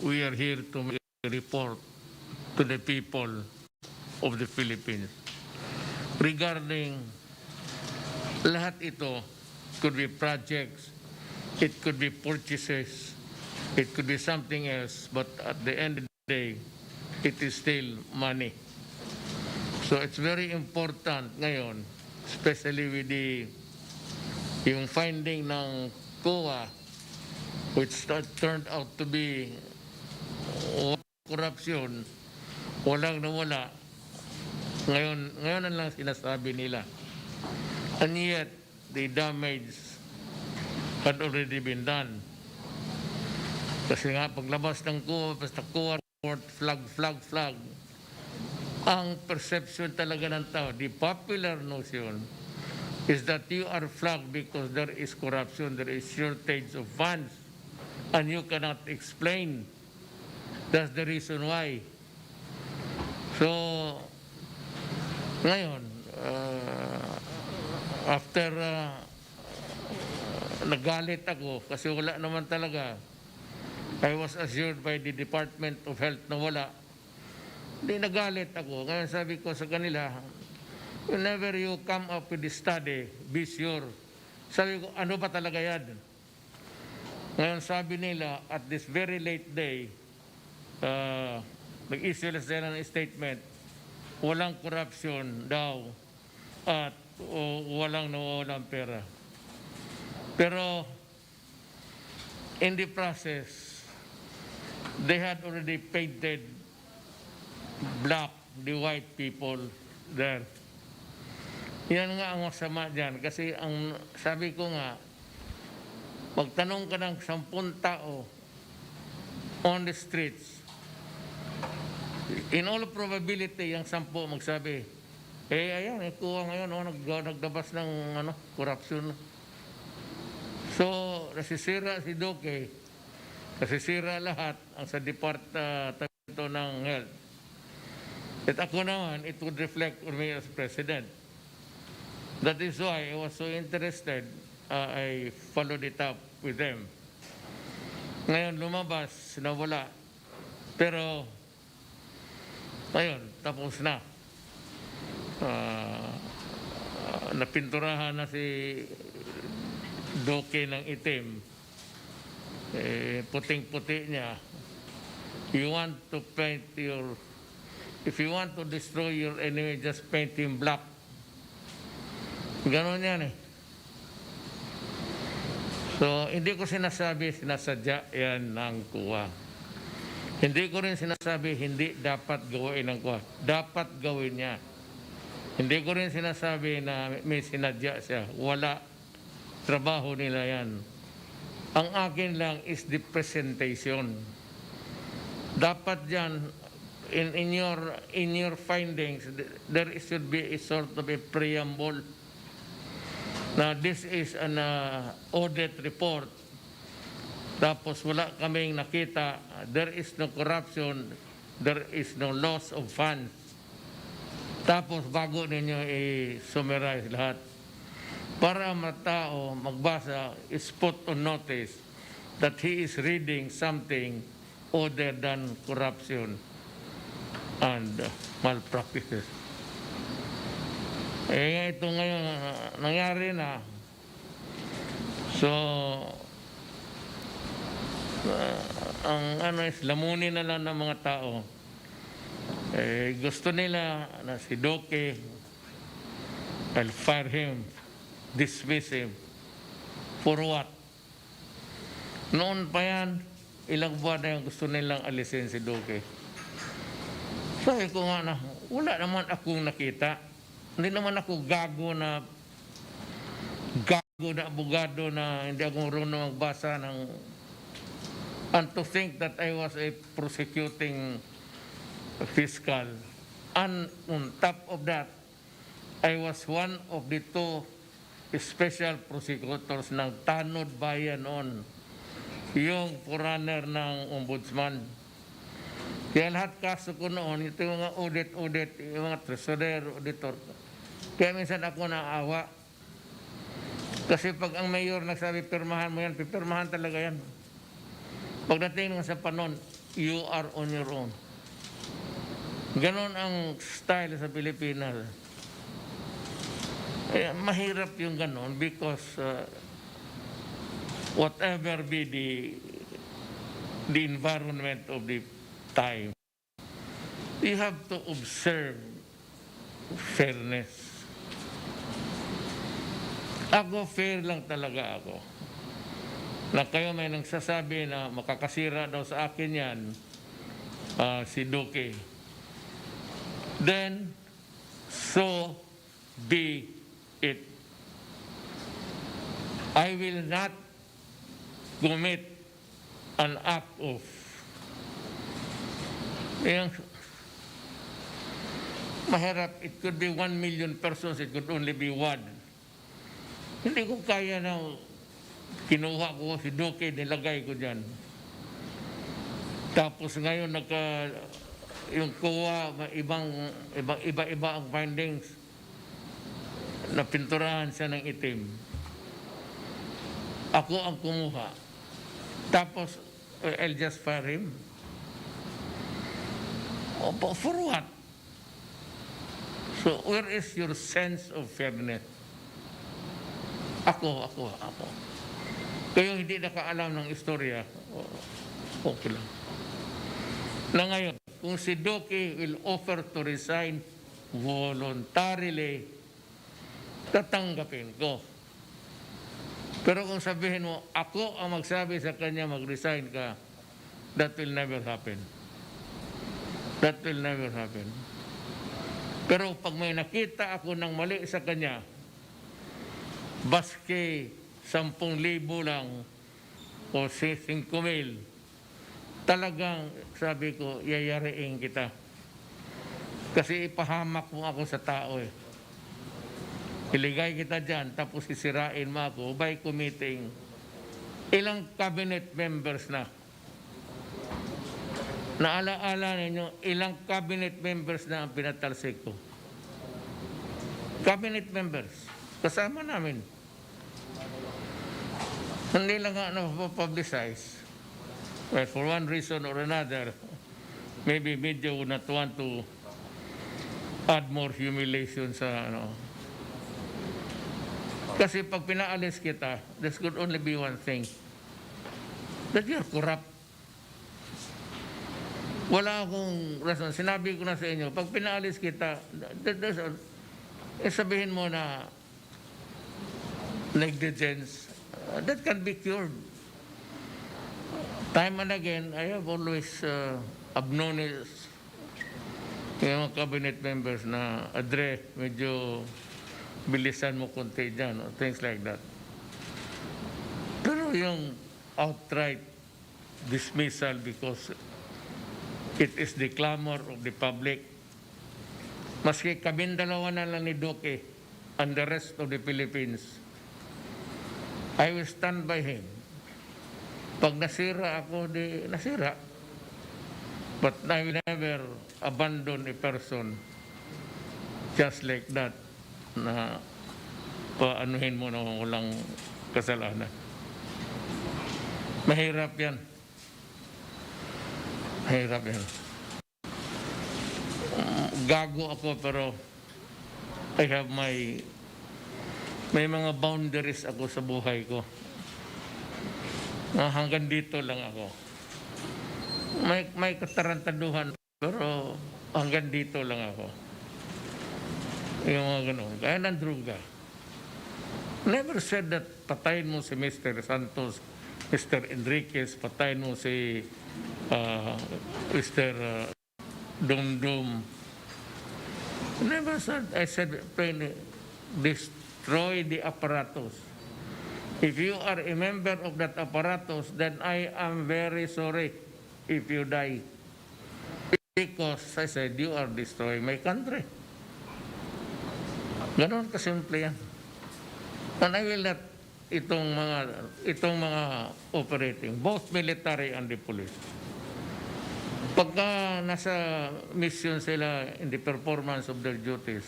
we are here to make a report to the people of the Philippines regarding lahat ito. Could be projects, it could be purchases, it could be something else, but at the end of the day, it is still money. So it's very important ngayon, especially with yung finding ng COA, which turned out to be corruption, walang nawala. Ngayon na lang sinasabi nila. And yet, the damage had already been done. Kasi nga, paglabas ng COA, basta COA report, flag, ang perception talaga ng tao, the popular notion, is that you are flagged because there is corruption, there is shortage of funds, and you cannot explain. That's the reason why. So, ngayon, after nagalit ako kasi wala naman talaga. I was assured by the Department of Health na wala. Hindi nagalit ako. Ngayon sabi ko sa kanila, whenever you come up with the study, be sure. Sabi ko, ano ba talaga yan? Ngayon sabi nila, at this very late day, nag-issue sila ng statement, walang corruption daw at walang nawawalang pera. Pero in the process, they had already painted black the white people there. Yan nga ang masama dyan. Kasi ang sabi ko nga, magtanong ka ng 10 tao on the streets, in all probability, yung 10 magsabi, ayan, kuha ngayon, nagdabas ng corruption. So, nasisira si Duque, nasisira lahat ang sa Departamento ng Health. At ako naman, it would reflect on me as President. That is why I was so interested, I followed it up with them. Ngayon, lumabas, nawala. Pero, ngayon, tapos na. Napinturahan na si Duque ng itim. Puting-puti niya. You want to paint your, if you want to destroy your enemy, just paint him black. Ganon yan eh. So, hindi ko sinasadya yan ng COA. Hindi ko rin sinasabi, hindi dapat gawin ng COA. Dapat gawin niya. Hindi ko rin sinasabi na may sinadya siya. Wala. Trabaho nila yan. Ang akin lang is the presentation. Dapat dyan, in your findings, there should be a sort of a preamble. Now, this is an audit report. Tapos wala kaming nakita, there is no corruption, there is no loss of funds. Tapos bago ninyo i-summarize lahat. Para matao magbasa, is put on notice that he is reading something other than corruption and malpractices. Ito ngayon nangyari na. So, ang is lamunin na lang ng mga tao. Gusto nila na si Duque, I'll fire him, dismiss him. For what? Noon pa yan, ilang buwan na yung gusto nilang alisin si Duque. Sabi ko nga na, wala naman akong nakita. Hindi naman ako gago na abogado na hindi ako marunong magbasa ng. And to think that I was a prosecuting fiscal. And on top of that, I was one of the 2 special prosecutors ng Tanod Bayan noon, yung forerunner ng ombudsman. Kaya lahat kaso ko noon, ito yung mga audit, yung mga treasurer, auditor. Kaya minsan ako naawa. Kasi pag ang mayor nagsabi, pirmahan mo yan, pipirmahan talaga yan. Pagdating sa panon, you are on your own. Ganon ang style sa Pilipinas. Mahirap yung ganon because whatever be the environment of the time, you have to observe fairness. Ako, fair lang talaga ako. Na kayo may nagsasabi na makakasira daw sa akin yan, si Duque. Then, so be it. I will not commit an act of mahirap. It could be 1 million persons, it could only be one. Hindi ko kaya na kinuha ko si Duque, nilagay ko dyan. Tapos ngayon yung kuha, iba-iba ang findings. Napinturahan siya ng itim. Ako ang kumuha. Tapos, I'll just fire him. For what? So, where is your sense of fairness? Ako. Kaya hindi nakaalam ng istorya, okay lang. Na ngayon, kung si Duque will offer to resign voluntarily, tatanggapin ko. Pero kung sabihin mo, ako ang magsabi sa kanya mag-resign ka, that will never happen. That will never happen. Pero pag may nakita ako ng mali sa kanya, baske 10,000 lang o 5,000, talagang sabi ko, yayariin kita. Kasi ipahamak mo ako sa tao eh. Iligay kita dyan, tapos sisirain mo ako by committing. Ilang cabinet members na? Naalaala ninyo, ilang cabinet members na ang pinatalsik ko? Cabinet members. Kasama namin. Hindi lang nga na-publicize. Well, for one reason or another, maybe media would not want to add more humiliation sa Kasi pag pinaalis kita, this could only be one thing. That you're corrupt. Wala akong rason. Sinabi ko na sa inyo, pag pinaalis kita, sabihin mo na negligence, that can be cured. Time and again, I have always acknowledged yung mga cabinet members na medyo bilisan mo konti dyan, or things like that. Pero yung outright dismissal because it is the clamor of the public, maski kaming dalawa na lang ni Duque and the rest of the Philippines, I will stand by him. Pag nasira ako, di nasira. But I will never abandon a person just like that na paanuhin mo na walang kasalanan. Mahirap yan. Mahirap yan. Gago ako pero I have may mga boundaries ako sa buhay ko. Hanggang dito lang ako. May katarantaduhan pero hanggang dito lang ako. Yung mga ganun. Kaya ng druga. Never said that patayin mo si Mr. Santos, Mr. Enriquez, patayin mo si Mr. Dumdum. Never said. I said plainly, destroy the apparatus. If you are a member of that apparatus, then I am very sorry if you die. Because I said, you are destroying my country. Ganon kasimple yan. And I will not itong mga operating, both military and the police. Pagka nasa mission sila in the performance of their duties,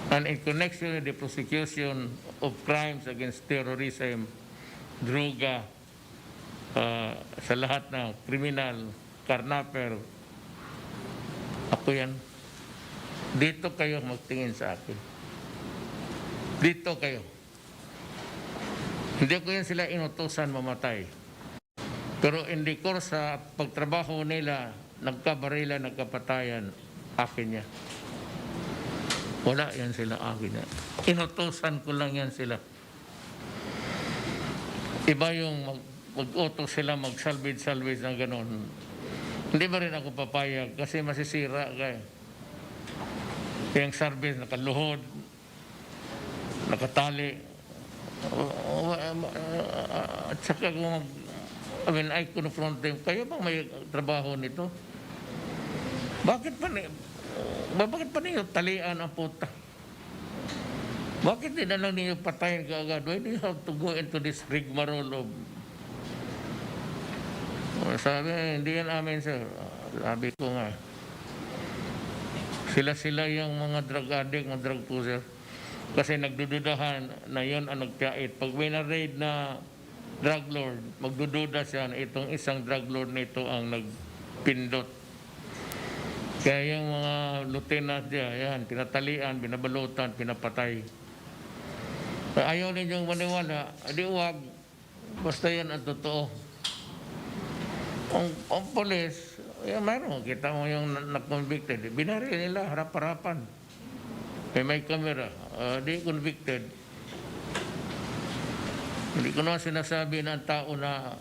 and in connection with the prosecution of crimes against terrorism, droga, sa lahat ng kriminal, karnaper, ako yan. Dito kayo magtingin sa akin. Dito kayo. Hindi ko yan sila inutusan mamatay. Pero in the course sa pagtrabaho nila, nagkabarila, nagkapatayan, akin yan. Wala yan sila, akin yan. Inutusan ko lang yan sila. Iba yung mag-utos sila, mag-salvage na gano'n. Hindi ba rin ako papayag kasi masisira ka eh. Yung service nakaluhod, nakatali. At saka kung I confront them, kayo bang may trabaho nito? Bakit pa ninyo talian ang puta? Bakit di na lang ninyo patayin kaagad? Why do you have to go into this rigmarole of... Sabi, hindi yan amin, sir. Sabi ko nga. Sila yung mga drug addict, mga drug pusher. Kasi nagdududahan na yun ang nagpiyait. Pag may na-raid na drug lord, magdududa siya na itong isang drug lord na ito ang nagpindot. Kaya yung mga lieutenant niya, yan, tinatalian, binabalutan, pinapatay. Ayaw ninyong maniwala, di wag. Basta yan ang totoo. Ang polis, mayroon, kita mo yung na-convicted, binaril nila, harap-harapan. May camera, di convicted. Hindi ko naman sinasabi ng tao na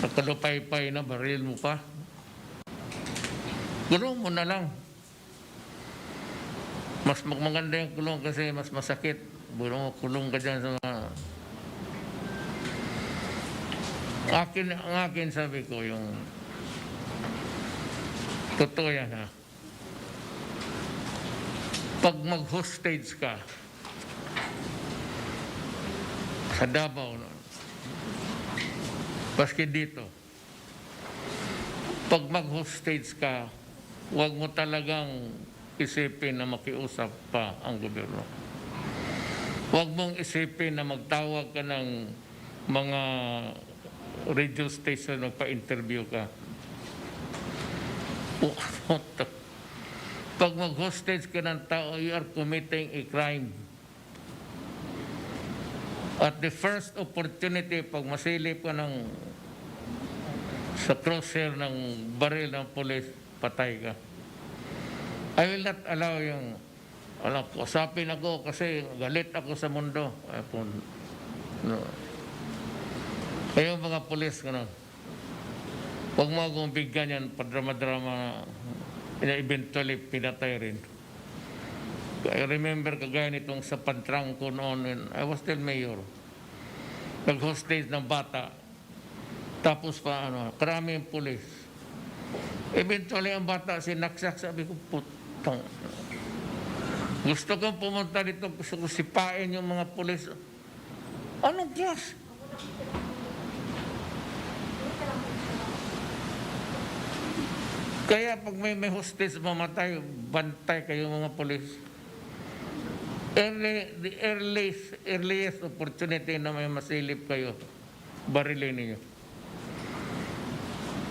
sa kalupay-pay na baril mo pa. Kulong mo na lang. Mas maganda yung kulong kasi mas masakit. Kulong ka dyan sa mga... Ang akin sabi ko yung totoo yan ha. Pag mag-hostage ka sa Davao, paski dito, pag mag-hostage ka, huwag mo talagang isipin na makiusap pa ang gobyerno. Huwag mong isipin na magtawag ka ng mga radio station, magpa-interview ka. Pag mag-hostage ka ng tao, you are committing a crime. At the first opportunity, pag masilip ka sa crosshair ng baril ng pulis, patay ka. I will not allow yung, usapin ako kasi galit ako sa mundo. Kayo mga pulis, huwag mo akong bigyan yan, padrama-drama na eventually pinatay rin. I remember kagaya nitong sa Pantrangco noon when I was still mayor. Nag-hostage ng bata. Tapos pa, karaming pulis. Eventually, ang bata sinaksak. Sabi ko, putang. Gusto kong pumunta dito, gusto ko sipain yung mga pulis. Anong class? Kaya pag may hostage mamatay, bantay kayo mga pulis. The earliest opportunity na may masilip kayo, barilin ninyo.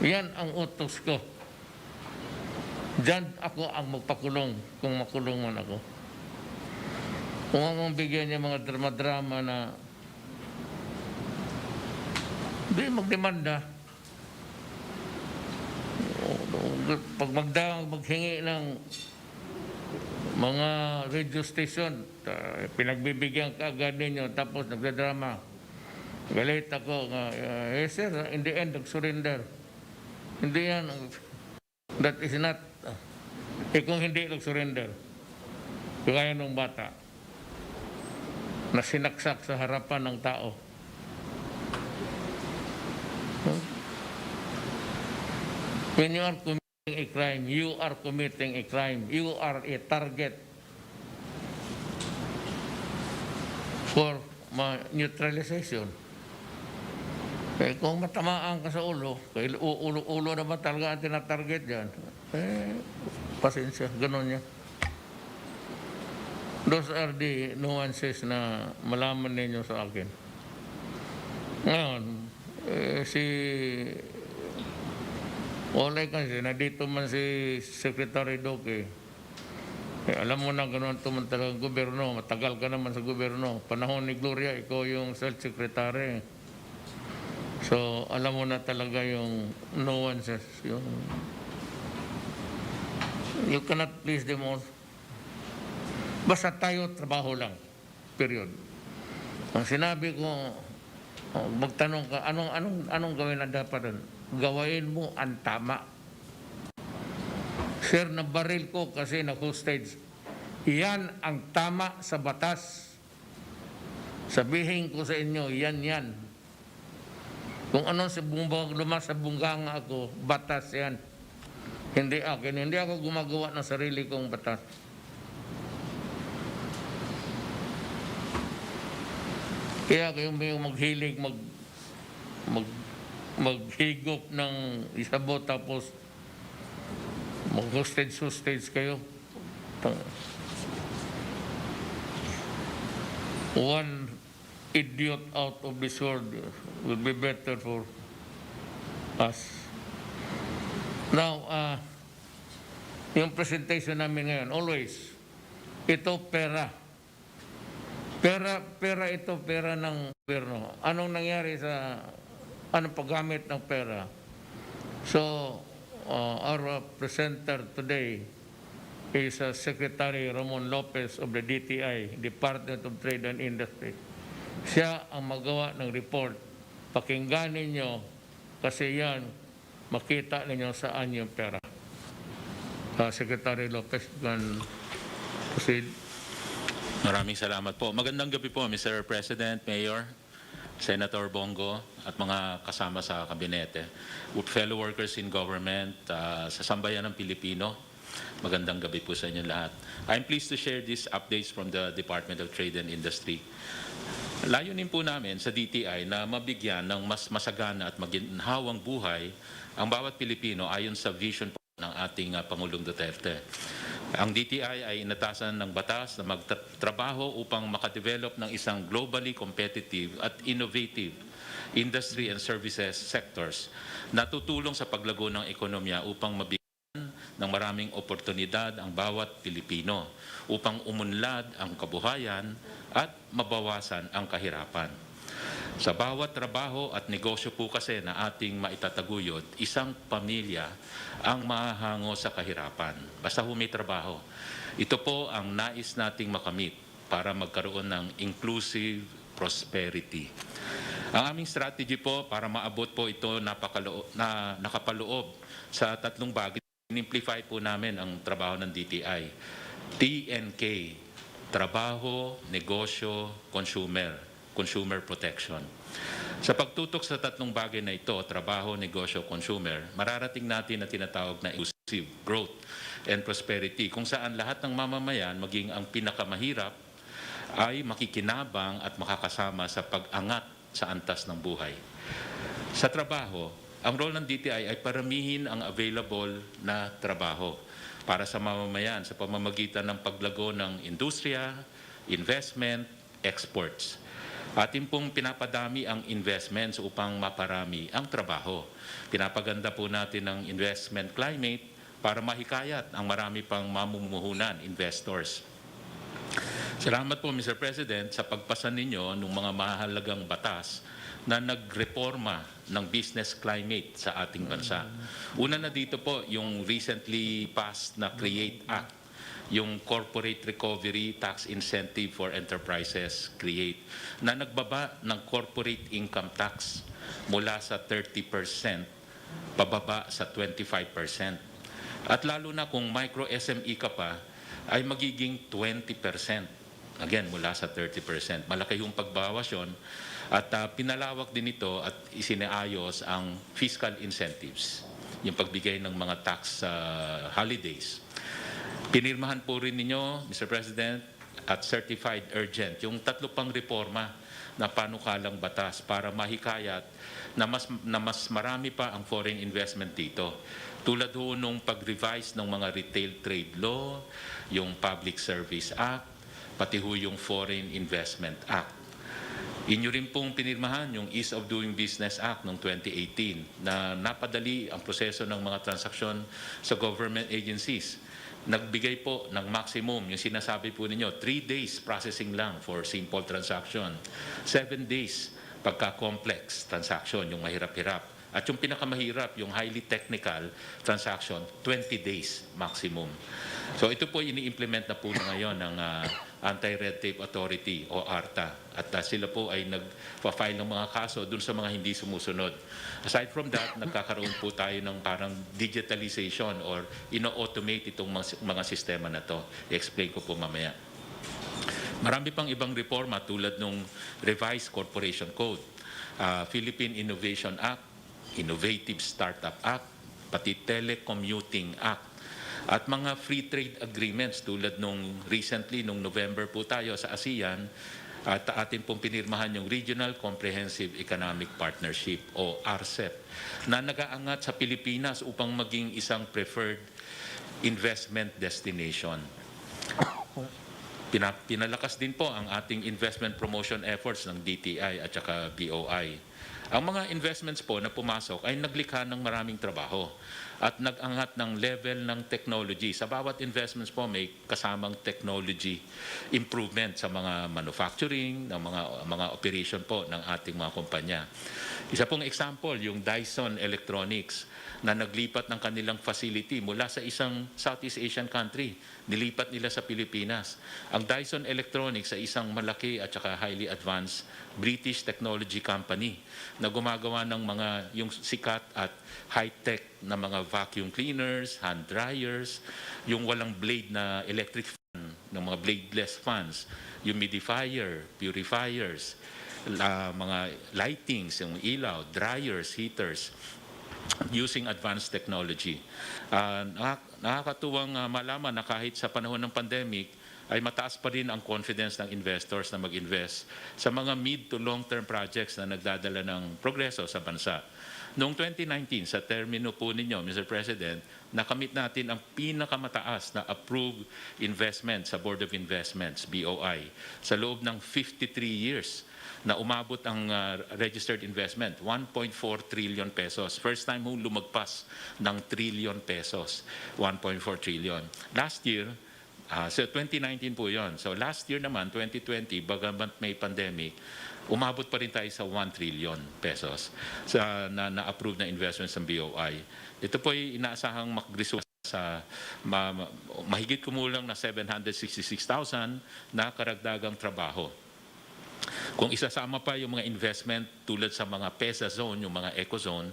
Yan ang utos ko. Diyan ako ang magpakulong kung makulong man ako. Kung ang bigyan niya mga drama-drama na di magdemanda. Pag maghingi ng mga radio station, pinagbibigyan ka agad ninyo, tapos nagdadrama. Galit ako, yes sir, in the end, nag-surrender. Hindi yan, that is not, kung hindi nag-surrender, kaya nung bata, na sinaksak sa harapan ng tao. When you are committing a crime, you are committing a crime. You are a target for neutralization. Kaya kung matamaan ka sa ulo, kaya ulo naman talaga ang tinatarget dyan, pasensya, gano'n niya. Those are the nuances na malaman ninyo sa akin. Ngayon, si Olay kasi, nandito man si Secretary Duque. Alam mo na gano'n tuman talagang gobyerno. Matagal ka naman sa gobyerno. Panahon ni Gloria, ikaw yung Secretary. So, alam mo na talaga yung nuances. You cannot please them all. Basta tayo, trabaho lang. Period. Ang sinabi ko, magtanong ka, anong gawin na dapat doon? Gawain mo ang tama. Sir, nabaril ko kasi na-hostage. Yan ang tama sa batas. Sabihin ko sa inyo, yan. Kung ano sa bungganga ako, batas yan. Hindi akin. Hindi ako gumagawa ng sarili kong batas. Kaya kayo may maghilig, maghigop ng isabot tapos mag-hostage kayo. One idiot out of this world will be better for us. Now, yung presentation namin ngayon, always, ito pera. Pera ito, pera ng gobyerno. Anong nangyari anong paggamit ng pera? So, our presenter today is Secretary Ramon Lopez of the DTI, Department of Trade and Industry. Siya ang magawa ng report. Pakinggan ninyo kasi yan, makita ninyo saan yung pera. Secretary Lopez, can proceed. Maraming salamat po. Magandang gabi po, Mr. President, Mayor, Senator Bongo, at mga kasama sa kabinete. Fellow workers in government, sa sambayan ng Pilipino, magandang gabi po sa inyo lahat. I'm pleased to share these updates from the Department of Trade and Industry. Layunin po namin sa DTI na mabigyan ng mas masagana at maginhawang buhay ang bawat Pilipino ayon sa vision po ng ating Pangulong Duterte. Ang DTI ay inatasan ng batas na magtrabaho upang makadevelop ng isang globally competitive at innovative industry and services sectors na tutulong sa paglago ng ekonomiya upang mabigyan ng maraming oportunidad ang bawat Pilipino upang umunlad ang kabuhayan at mabawasan ang kahirapan. Sa bawat trabaho at negosyo po kasi na ating maitataguyod, isang pamilya ang mahahango sa kahirapan. Basta may trabaho. Ito po ang nais nating makamit para magkaroon ng inclusive prosperity. Ang aming strategy po para maabot po ito na nakapaloob sa tatlong bagay. Simplify po namin ang trabaho ng DTI. TNK, trabaho, negosyo, consumer protection. Sa pagtutok sa tatlong bagay na ito, trabaho, negosyo, consumer, mararating natin na tinatawag na inclusive growth and prosperity kung saan lahat ng mamamayan, maging ang pinakamahirap, ay makikinabang at makakasama sa pag-angat sa antas ng buhay. Sa trabaho, ang role ng DTI ay paramihin ang available na trabaho para sa mamamayan sa pamamagitan ng paglago ng industriya, investment, exports. Atin pong pinapadami ang investments upang maparami ang trabaho. Pinapaganda po natin ang investment climate para mahikayat ang marami pang mamumuhunan, investors. Salamat po, Mr. President, sa pagpasa ninyo ng mga mahalagang batas na nagreforma ng business climate sa ating bansa. Una na dito po yung recently passed na CREATE Act, yung Corporate Recovery Tax Incentive for Enterprises, CREATE, na nagbaba ng corporate income tax mula sa 30% pababa sa 25%. At lalo na kung micro SME ka pa, ay magiging 20%. Again, mula sa 30%. Malaki yung pagbawas yun. At pinalawak din ito at isinaayos ang fiscal incentives, yung pagbigay ng mga tax holidays. Pinirmahan po rin ninyo, Mr. President, at certified urgent, yung tatlo pang reforma na panukalang batas para mahikayat na mas marami pa ang foreign investment dito. Tulad ho nung pag-revise ng mga retail trade law, yung Public Service Act, pati ho yung Foreign Investment Act. Inyo rin pong pinirmahan yung Ease of Doing Business Act noong 2018 na napadali ang proseso ng mga transaksyon sa government agencies. Nagbigay po ng maximum, yung sinasabi po ninyo, 3 days processing lang for simple transaction, 7 days pagka-complex transaction, yung mahirap-hirap. At yung pinakamahirap, yung highly technical transaction, 20 days maximum. So ito po ini-implement na po na ngayon ng Anti-Red Tape Authority o ARTA. At sila po ay nagpa-file ng mga kaso dun sa mga hindi sumusunod. Aside from that, nagkakaroon po tayo ng parang digitalization or ino-automate itong mga sistema na to. I-explain ko po mamaya. Marami pang ibang reforma tulad ng Revised Corporation Code, Philippine Innovation Act, Innovative Startup Act, pati Telecommuting Act, at mga free trade agreements tulad nung recently, nung November po tayo sa ASEAN, at atin pong pinirmahan yung Regional Comprehensive Economic Partnership o RCEP na nag-aangat sa Pilipinas upang maging isang preferred investment destination. Pinalakas din po ang ating investment promotion efforts ng DTI at saka BOI. Ang mga investments po na pumasok ay naglikha ng maraming trabaho at nag-angat ng level ng technology. Sa bawat investments po may kasamang technology improvement sa mga manufacturing, ng mga operation po ng ating mga kumpanya. Isa pong example, yung Dyson Electronics na naglipat ng kanilang facility mula sa isang Southeast Asian country. Nilipat nila sa Pilipinas. Ang Dyson Electronics ay isang malaki at saka highly advanced British technology company na gumagawa ng mga yung sikat at high-tech na mga vacuum cleaners, hand dryers, yung walang blade na electric fan, ng mga bladeless fans, humidifier, purifiers, mga lightings, yung ilaw, dryers, heaters, using advanced technology. Nakakatuwang malaman na kahit sa panahon ng pandemic, ay mataas pa rin ang confidence ng investors na mag-invest sa mga mid to long-term projects na nagdadala ng progreso sa bansa. Noong 2019, sa termino po ninyo, Mr. President, nakamit natin ang pinakamataas na approved investment sa Board of Investments, BOI, sa loob ng 53 years na umabot ang registered investment, 1.4 trillion pesos. First time ho lumagpas ng trillion pesos, 1.4 trillion. Last year, so 2019 po yon. So last year naman, 2020, bagamat may pandemic, umabot pa rin tayo sa 1 trillion pesos na-approve na investments ng BOI. Ito po ay inaasahang mag-result sa mahigit kumulang na 766,000 na karagdagang trabaho. Kung isasama pa yung mga investment tulad sa mga PESA zone, yung mga eco zone,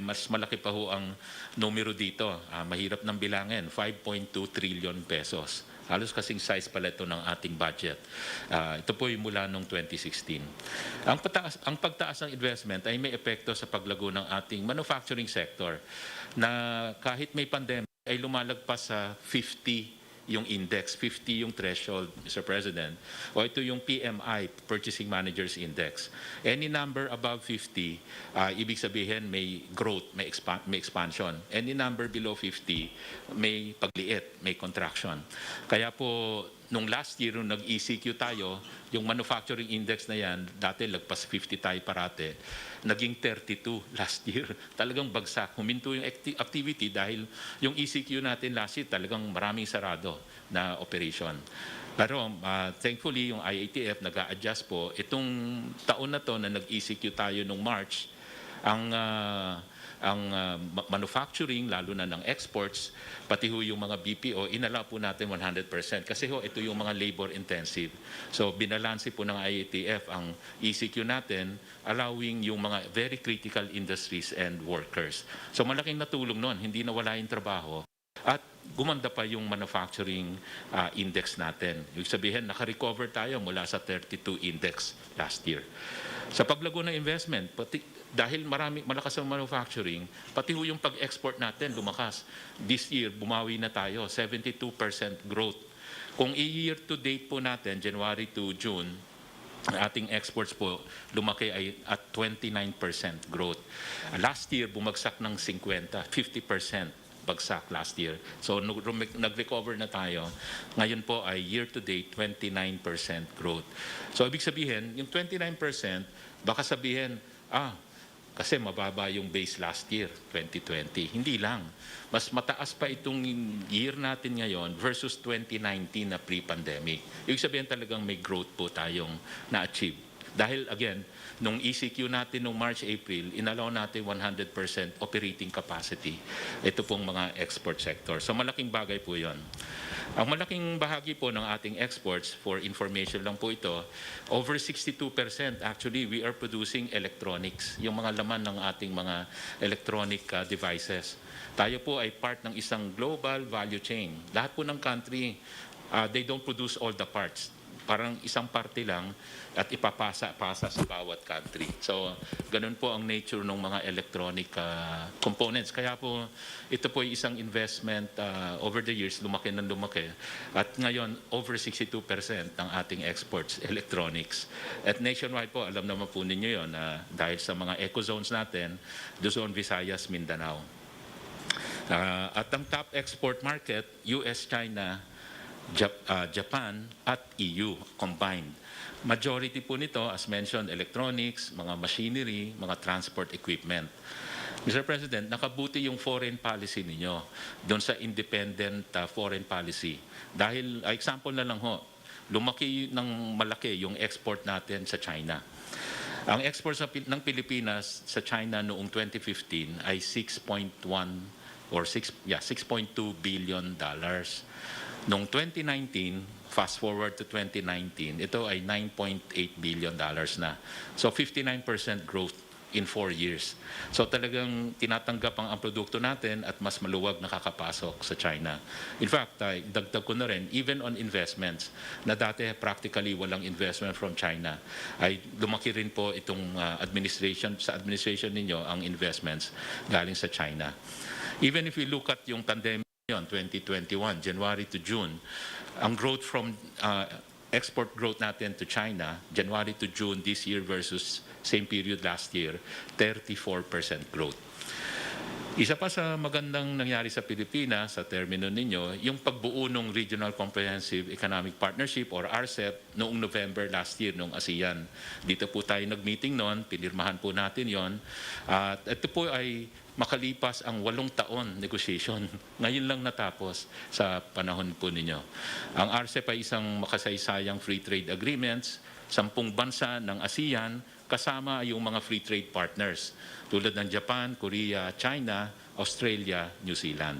mas malaki pa ho ang numero dito. Mahirap ng bilangin, 5.2 trillion pesos. Halos kasing size pala ito ng ating budget. Ito po yung mula noong 2016. Ang pagtaas ng investment ay may epekto sa paglago ng ating manufacturing sector na kahit may pandemic ay lumalagpas sa 50 yung index, 50 yung threshold, Mr. President, o ito yung PMI, Purchasing Managers Index. Any number above 50, ibig sabihin may growth, may expansion. Any number below 50, may pagliit, may contraction. Kaya po, nung last year, nung nag-ECQ tayo, yung manufacturing index na yan, dati lagpas 50 tayo parate, naging 32 last year. Talagang bagsak. Huminto yung activity dahil yung ECQ natin last year talagang maraming sarado na operation. Pero thankfully, yung IATF nag-a-adjust po. Itong taon na to na nag-ECQ tayo nung March, ang manufacturing, lalo na ng exports, pati ho yung mga BPO, inala po natin 100%. Kasi ho, ito yung mga labor intensive. So, binalansi po ng IATF ang ECQ natin, allowing yung mga very critical industries and workers. So, malaking natulong nun. Hindi nawala yung trabaho. At gumanda pa yung manufacturing index natin. Ibig sabihin, naka-recover tayo mula sa 32 index last year. Sa paglago ng investment, dahil malakas ang manufacturing, pati ho yung pag-export natin lumakas. This year, bumawi na tayo, 72% growth. Kung i-year to date po natin, January to June, ating exports po lumaki ay at 29% growth. Last year, bumagsak ng 50%. bagsak last year. So nag-recover na tayo. Ngayon po ay year-to-date 29% growth. So ibig sabihin, yung 29%, baka sabihin, kasi mababa yung base last year, 2020. Hindi lang. Mas mataas pa itong year natin ngayon versus 2019 na pre-pandemic. Ibig sabihin talagang may growth po tayong na-achieve. Dahil again, nung ECQ natin nung March, April, inalaw natin 100% operating capacity. Ito pong mga export sector. So malaking bagay po yon. Ang malaking bahagi po ng ating exports, for information lang po ito, over 62% actually we are producing electronics, yung mga laman ng ating mga electronic devices. Tayo po ay part ng isang global value chain. Lahat po ng country, they don't produce all the parts. Parang isang parte lang at ipapasa-pasa sa bawat country. So, ganun po ang nature ng mga electronic components. Kaya po, ito po ay isang investment over the years, lumaki ng lumaki. At ngayon, over 62% ng ating exports, electronics. At nationwide po, alam naman po ninyo yun, dahil sa mga eco-zones natin, Luzon, Visayas, Mindanao. At ang top export market, US, China, Japan at EU combined. Majority po nito, as mentioned, electronics, mga machinery, mga transport equipment. Mr. President, nakabuti yung foreign policy ninyo doon sa independent foreign policy. Dahil, example na lang ho, lumaki ng malaki yung export natin sa China. Ang export ng Pilipinas sa China noong 2015 ay 6.2 billion dollars. Noong 2019, fast forward to 2019, ito ay 9.8 billion dollars na. So 59% growth in 4 years. So talagang tinatanggap ang produkto natin at mas maluwag nakakapasok sa China. In fact, dagdag ko na rin, even on investments, na dati practically walang investment from China, ay lumaki rin po itong sa administration ninyo ang investments galing sa China. Even if we look at yung pandemic 2021, January to June, ang growth from export growth natin to China, January to June this year versus same period last year, 34% growth. Isa pa sa magandang nangyari sa Pilipinas, sa termino ninyo, yung pagbuo ng Regional Comprehensive Economic Partnership or RCEP noong November last year, noong ASEAN. Dito po tayo nag-meeting noon, pinirmahan po natin yon. At ito po ay makalipas ang 8 taon negotiation. Ngayon lang natapos sa panahon po ninyo. Ang RCEP ay isang makasaysayang free trade agreements, 10 bansa ng ASEAN, kasama yung mga free trade partners tulad ng Japan, Korea, China, Australia, New Zealand.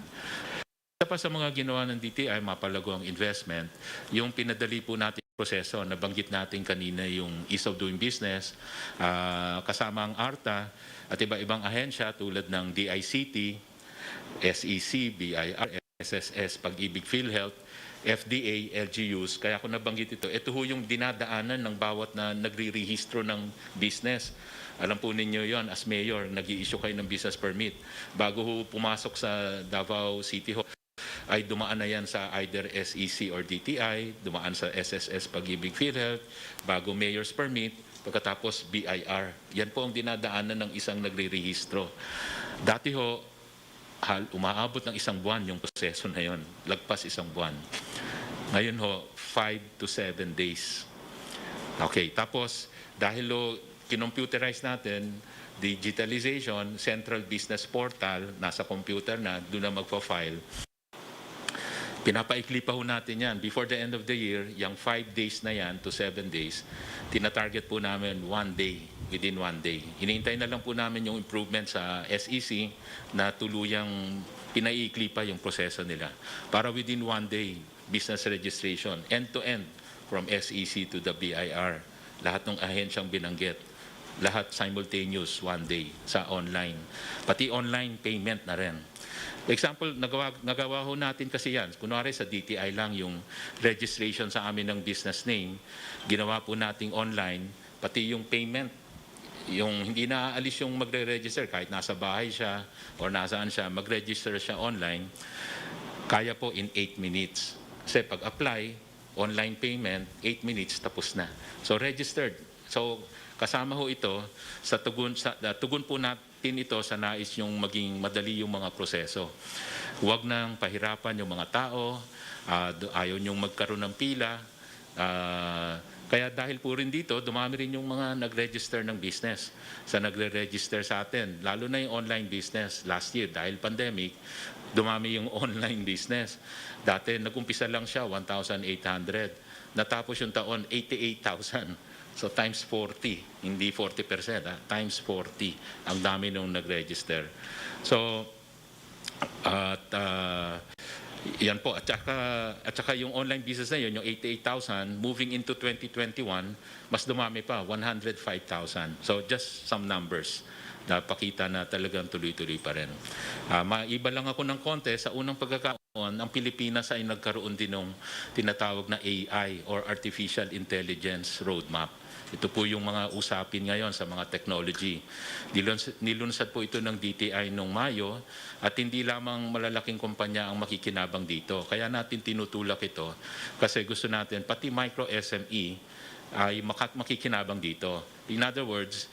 Isa pa sa mga ginawa ng DTI, mapalago ang investment, yung pinadali po natin proseso, nabanggit natin kanina yung ease of doing business, kasama ang ARTA at iba-ibang ahensya tulad ng DICT, SEC, BIR, SSS, Pag-ibig PhilHealth, FDA, LGUs. Kaya ako nabanggit ito ho yung dinadaanan ng bawat na nagre-rehistro ng business. Alam po ninyo yon, as mayor, nag-i-issue kayo ng business permit. Bago ho pumasok sa Davao City Hall, ay dumaan na yan sa either SEC or DTI, dumaan sa SSS, Pag-ibig PhilHealth, bago mayor's permit, pagkatapos BIR. Yan po ang dinadaanan ng isang nagre-rehistro. Dati ho, umaabot ng 1 buwan yung proseso na yon, lagpas 1 buwan. Ngayon ho, 5 to 7 days. Okay, tapos dahil kinomputerize natin, digitalization, central business portal, nasa computer na, doon na magpa-file. Pinapaikli pa ho natin yan. Before the end of the year, yung 5 days na yan to 7 days, tinatarget po namin 1 day, within 1 day. Hinihintay na lang po namin yung improvement sa SEC na tuluyang pinaiikli pa yung proseso nila. Para within 1 day, business registration, end-to-end, from SEC to the BIR. Lahat ng ahensyang binanggit. Lahat simultaneous 1 day sa online. Pati online payment na rin. Example, nagawa ho natin kasi yan. Kunwari sa DTI lang yung registration sa amin ng business name, ginawa po nating online, pati yung payment, yung hindi na aalis yung magre-register kahit nasa bahay siya or nasaan siya, mag-register siya online, kaya po in 8 minutes. Kasi pag-apply, online payment, 8 minutes, tapos na. So registered. So kasama ho ito sa tugon po din ito sa nais yung maging madali yung mga proseso. Huwag nang pahirapan yung mga tao, ayaw niyong magkaroon ng pila. Kaya dahil po rin dito, dumami rin yung mga nag-register ng business. Sa nagre-register sa atin, lalo na yung online business. Last year, dahil pandemic, dumami yung online business. Dati, nag-umpisa lang siya, 1,800. Natapos yung taon, 88,000. So times 40, hindi 40%, times 40 ang dami nung nag-register. So, at yan po, at saka yung online business na yun, yung 88,000, moving into 2021, mas dumami pa, 105,000. So just some numbers na pakita na talagang tuloy-tuloy pa rin. Maiba lang ako ng konti, sa unang pagkakataon, ang Pilipinas ay nagkaroon din ng tinatawag na AI or Artificial Intelligence Roadmap. Ito po yung mga usapin ngayon sa mga technology. Nilunsad po ito ng DTI noong Mayo at hindi lamang malalaking kumpanya ang makikinabang dito. Kaya natin tinutulak ito kasi gusto natin pati micro SME ay makikinabang dito. In other words,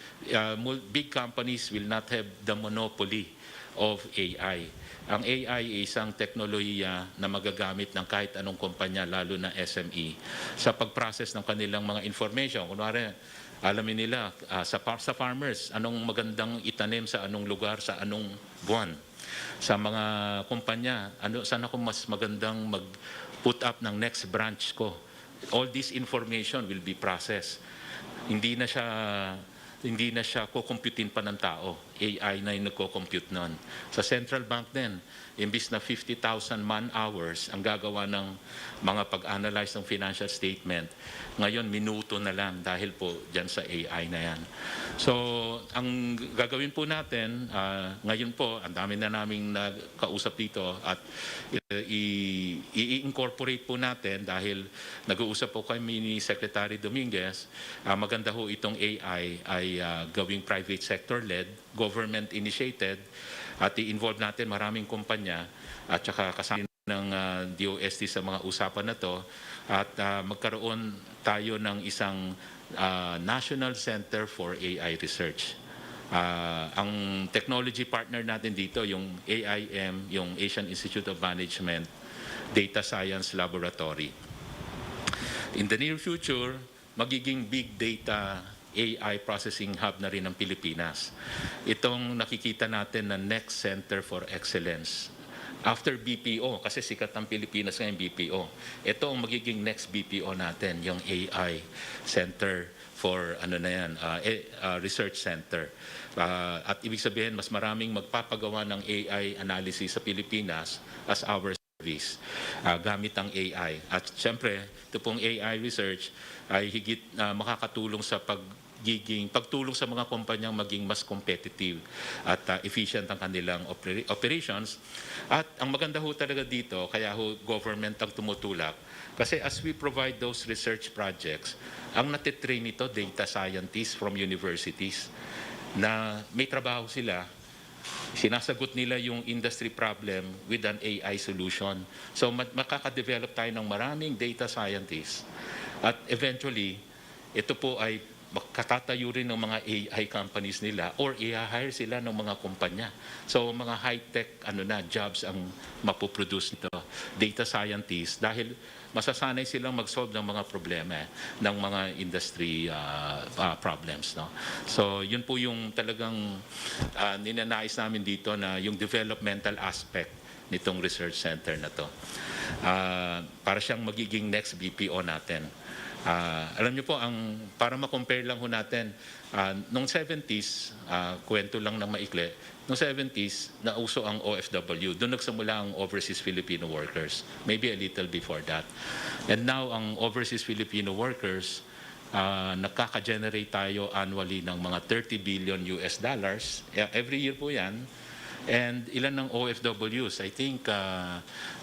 big companies will not have the monopoly of AI. Ang AI ay isang teknolohiya na magagamit ng kahit anong kumpanya, lalo na SME, sa pag-process ng kanilang mga information. Kunwari, alamin nila sa farmers, anong magandang itanim sa anong lugar, sa anong buwan. Sa mga kumpanya, saan ako mas magandang mag-put up ng next branch ko. All this information will be processed. Hindi na siya kukumputin pa ng tao. AI na yung nagko-compute nun. Sa central bank din, imbis na 50,000 man-hours ang gagawa ng mga pag-analyze ng financial statement, ngayon minuto na lang dahil po dyan sa AI na yan. So, ang gagawin po natin, ngayon po, ang dami na naming nakausap dito at i-incorporate po natin dahil nag-uusap po kami ni Secretary Dominguez, maganda ho itong AI ay gawing private sector-led, government-initiated, at i-involve natin maraming kumpanya at saka kasama ng DOST sa mga usapan na to at magkaroon tayo ng isang National Center for AI Research. Ang technology partner natin dito, yung AIM, yung Asian Institute of Management Data Science Laboratory. In the near future, magiging big data AI processing hub na rin ng Pilipinas. Itong nakikita natin na next center for excellence. After BPO, kasi sikat ang Pilipinas ngayon BPO, ito ang magiging next BPO natin, yung AI Center for Research Center. At ibig sabihin, mas maraming magpapagawa ng AI analysis sa Pilipinas as our service gamit ang AI. At siyempre, ito pong AI research ay higit makakatulong sa pagtulong sa mga kumpanyang maging mas competitive at efficient ang kanilang operations. At ang maganda ho talaga dito, kaya ho government ang tumutulak, kasi as we provide those research projects, ang natitrain nito data scientists from universities na may trabaho sila, sinasagot nila yung industry problem with an AI solution. So makaka-develop tayo ng maraming data scientists at eventually ito po ay katatayo rin ng mga AI companies nila or i-hire sila ng mga kumpanya. So mga high-tech jobs ang mapoproduce nito, data scientists, dahil masasanay silang mag-solve ng mga problema ng mga industry problems. No? So yun po yung talagang ninanais namin dito na yung developmental aspect nitong research center na to. Para siyang magiging next BPO natin. Alam niyo po, para ma-compare lang ho natin, noong 70s, kwento lang ng maikli, noong 70s, nauso ang OFW. Doon nagsimula ang Overseas Filipino Workers. Maybe a little before that. And now, ang Overseas Filipino Workers, nakaka-generate tayo annually ng mga 30 billion US dollars. Every year po yan. And ilan ng OFWs? I think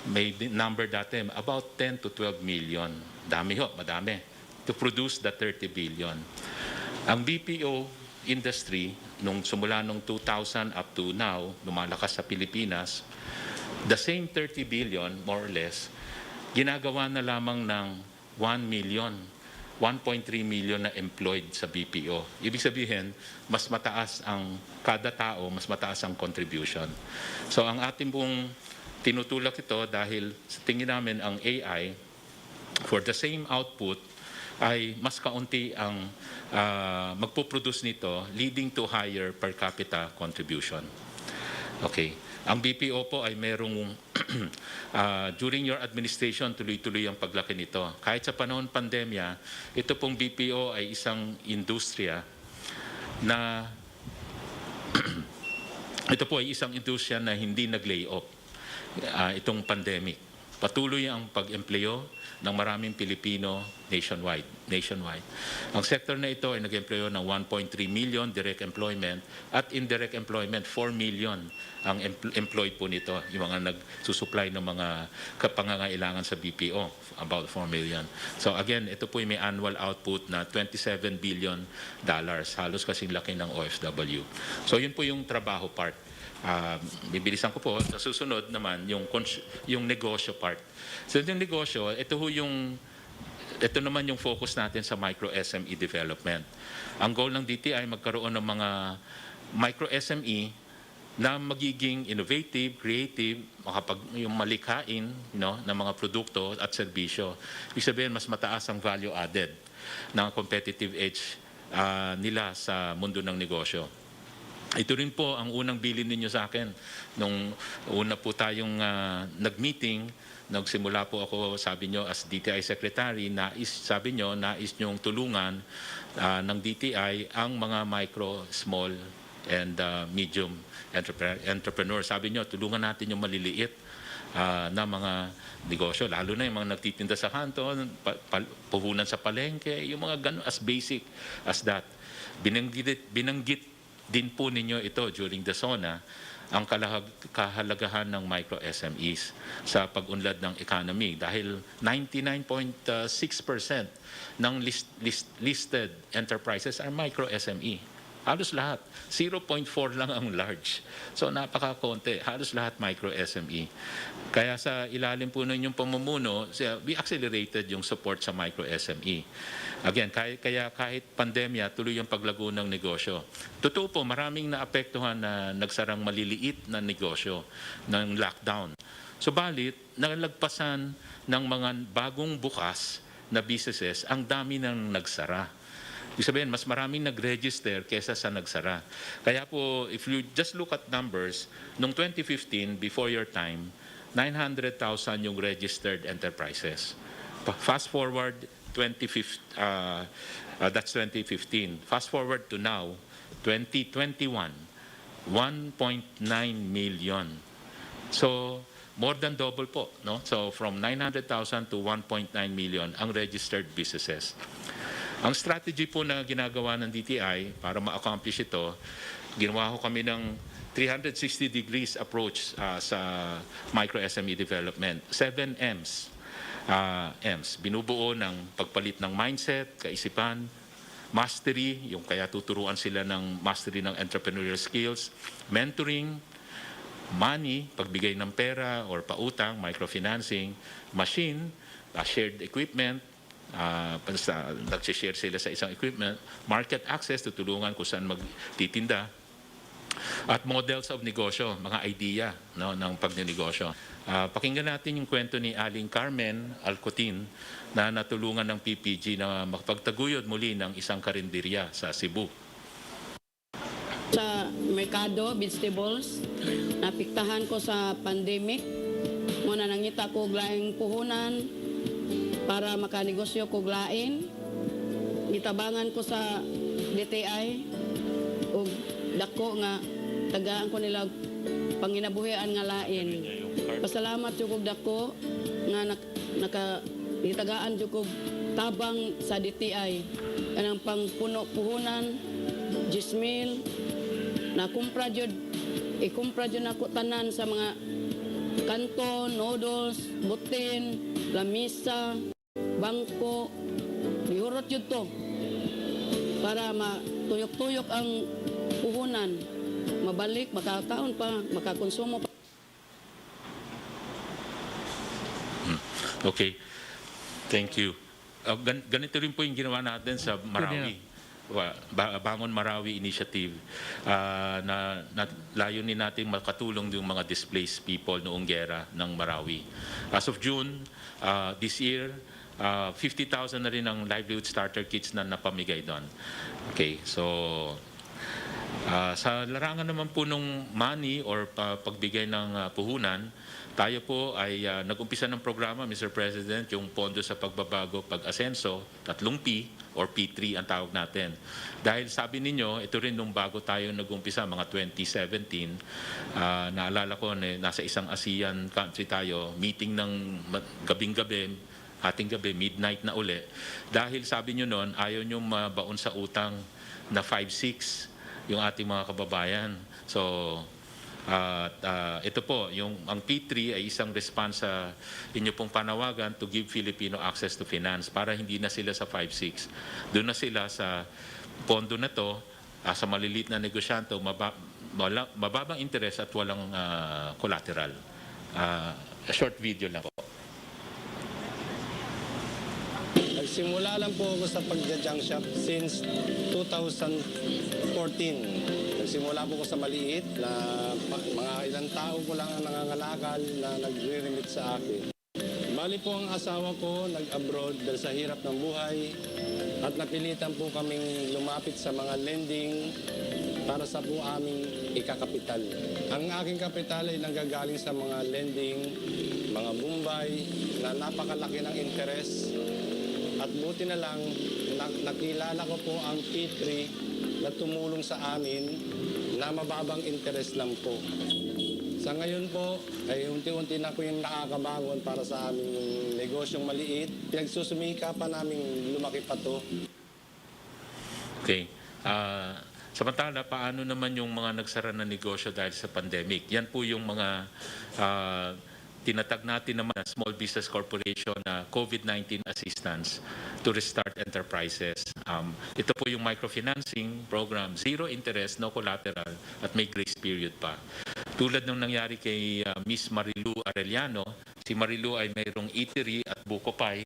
may number dati, about 10 to 12 million. Dami ho, madami. To produce the 30 billion. Ang BPO industry, nung simula nung 2000 up to now, lumalakas sa Pilipinas, the same 30 billion, more or less, ginagawa na lamang ng 1 million 1.3 million na employed sa BPO. Ibig sabihin, mas mataas ang kada tao, mas mataas ang contribution. So ang ating pong tinutulak ito dahil sa tingin namin ang AI for the same output ay mas kaunti ang magpo-produce nito, leading to higher per capita contribution. Okay. Ang BPO po ay merong during your administration tuloy-tuloy ang paglaki nito. Kahit sa panahon pandemya, ito pong BPO ay isang industriya na ito po ay isang industriya na hindi nag-lay off itong pandemic. Patuloy ang pag-empleyo ng maraming Pilipino nationwide. Ang sector na ito ay nag-empleyo ng 1.3 million direct employment at indirect employment 4 million ang employed po nito, yung mga nagsusupply ng mga kapangangailangan sa BPO, about 4 million. So again, ito po may annual output na $27 billion, halos kasing laki ng OFW. So yun po yung trabaho part. Bibilisan ko po, sa susunod naman yung negosyo part. So yung negosyo, ito naman yung focus natin sa micro SME development. Ang goal ng DTI magkaroon ng mga micro SME na magiging innovative, creative, yung malikhain ng mga produkto at serbisyo. Ibig sabihin, mas mataas ang value added ng competitive edge nila sa mundo ng negosyo. Ito rin po ang unang bilin ninyo sa akin. Nung una po tayong nag-meeting, nagsimula po ako, sabi nyo, as DTI Secretary, sabi nyo, nais nyong tulungan ng DTI ang mga micro, small, and medium entrepreneur. Sabi nyo, tulungan natin yung maliliit na mga negosyo, lalo na yung mga nagtitinda sa kanto, puhunan sa palengke, yung mga ganun, as basic as that. Binanggit din po ninyo ito during the SONA, ang kahalagahan ng micro SMEs sa pag-unlad ng economy dahil 99.6% ng listed enterprises are micro SME. Halos lahat. 0.4 lang ang large. So napaka-konti. Halos lahat micro SME. Kaya sa ilalim po ng inyong pamumuno, we accelerated yung support sa micro SME. Again, kaya kahit pandemya, tuloy yung paglago ng negosyo. Totoo po, maraming naapektuhan na nagsarang maliliit na negosyo ng lockdown. Subalit, nalagpasan ng mga bagong bukas na businesses, ang dami ng nagsara. Ibig sabihin, mas maraming nag-register kesa sa nagsara. Kaya po, if you just look at numbers, noong 2015, before your time, 900,000 yung registered enterprises. Fast forward, that's 2015. Fast forward to now, 2021, 1.9 million. So, more than double po. No? So, from 900,000 to 1.9 million ang registered businesses. Ang strategy po na ginagawa ng DTI para ma-accomplish ito, ginawa ko kami ng 360 degrees approach sa micro SME development. 7 M's. Binubuo ng pagpalit ng mindset, kaisipan, mastery, yung kaya tuturuan sila ng mastery ng entrepreneurial skills, mentoring, money, pagbigay ng pera or pautang, microfinancing, machine, shared equipment, nag-share sila sa isang equipment, market access, tutulungan kung saan magtitinda, at models of negosyo, mga idea ng pagnenegosyo. Pakinggan natin yung kwento ni Aling Carmen Alcotin na natulungan ng PPG na makapagtaguyod muli ng isang karinderya sa Cebu. Sa merkado, vegetables, napiktahan ko sa pandemic. Muna nangita ko laing puhunan para makanegosyo ko lain. Gitabangan ko sa DTI ug dako nga tagaan ko nila panginabuhian nga lain. Pasalamat jud kog dako nga gitagaan jud kog tabang sa DTI kanang pangpuno puhunan 10,000 na kumpra jud nako tanan sa mga kanton, noodles, butin, lamisa, bangko, bihurot yun to para matuyok-tuyok ang puhunan, mabalik, makakaon pa, makakonsumo pa. Okay, thank you. ganito rin po yung ginawa natin sa Marawi. Bangon Marawi Initiative na layunin natin makatulong yung mga displaced people noong gera ng Marawi. As of June this year, 50,000 na rin ang livelihood starter kits na napamigay doon. Okay, so sa larangan naman po ng money or pagbigay ng puhunan, tayo po ay nag-umpisa ng programa, Mr. President, yung Pondo sa Pagbabago Pag-asenso, 3P or P3 ang tawag natin. Dahil sabi ninyo, ito rin nung bago tayo nag-umpisa, mga 2017, naalala ko, nasa isang ASEAN country tayo, meeting ng gabing-gabi, ating gabi, midnight na uli. Dahil sabi nyo noon, ayaw nyo mabaon sa utang na 5-6 yung ating mga kababayan. So, ito po, ang P3 ay isang response sa inyo pong panawagan to give Filipino access to finance para hindi na sila sa 5-6. Doon na sila sa pondo na to, sa malilit na negosyante, mababang interest at walang collateral. A short video lang po. Nagsimula lang po ako sa pagja-junk shop since 2014. Nagsimula po ako sa maliit na mga ilang tao ko lang ang nangangalakal na nagre-remit sa akin. Bali po ang asawa ko nag-abroad dahil sa hirap ng buhay at napilitan po kaming lumapit sa mga lending para sa po aming ikakapital. Ang aking kapital ay nanggagaling sa mga lending, mga bumbay na napakalaki ng interest. At buti na lang, nakilala ko po ang P3 na tumulong sa amin na mababang interest lang po. Sa ngayon po, ay unti-unti na po yung nakakabangon para sa aming negosyong maliit. Pinagsusumikapan namin lumaki pa to. Okay. Samantala, paano naman yung mga nagsara na negosyo dahil sa pandemic? Yan po yung mga tinatag natin naman na Small Business Corporation na COVID-19 assistance to restart enterprises. Ito po yung microfinancing program, zero interest, no collateral, at may grace period pa. Tulad ng nangyari kay Miss Marilu Arellano, si Marilu ay mayroong eatery at buko pie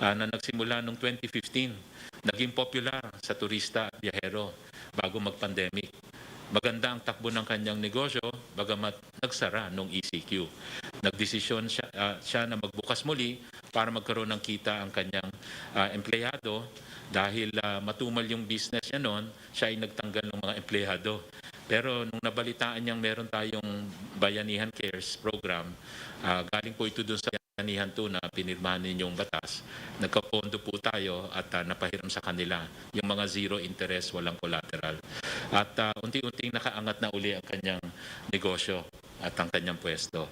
na nagsimula noong 2015. Naging popular sa turista at biyahero bago mag-pandemic. Maganda ang takbo ng kanyang negosyo, bagamat nagsara nung ECQ. Nagdesisyon siya na magbukas muli para magkaroon ng kita ang kanyang empleyado. Dahil matumal yung business niya noon, siya ay nagtanggal ng mga empleyado. Pero nung nabalitaan niyang meron tayong Bayanihan Cares program, galing po ito doon sa Bayanihan 2 na pinirmahan ninyong batas, nagkapondo po tayo at napahiram sa kanila yung mga zero interest, walang collateral. At unti-unting nakaangat na uli ang kanyang negosyo at ang kanyang pwesto.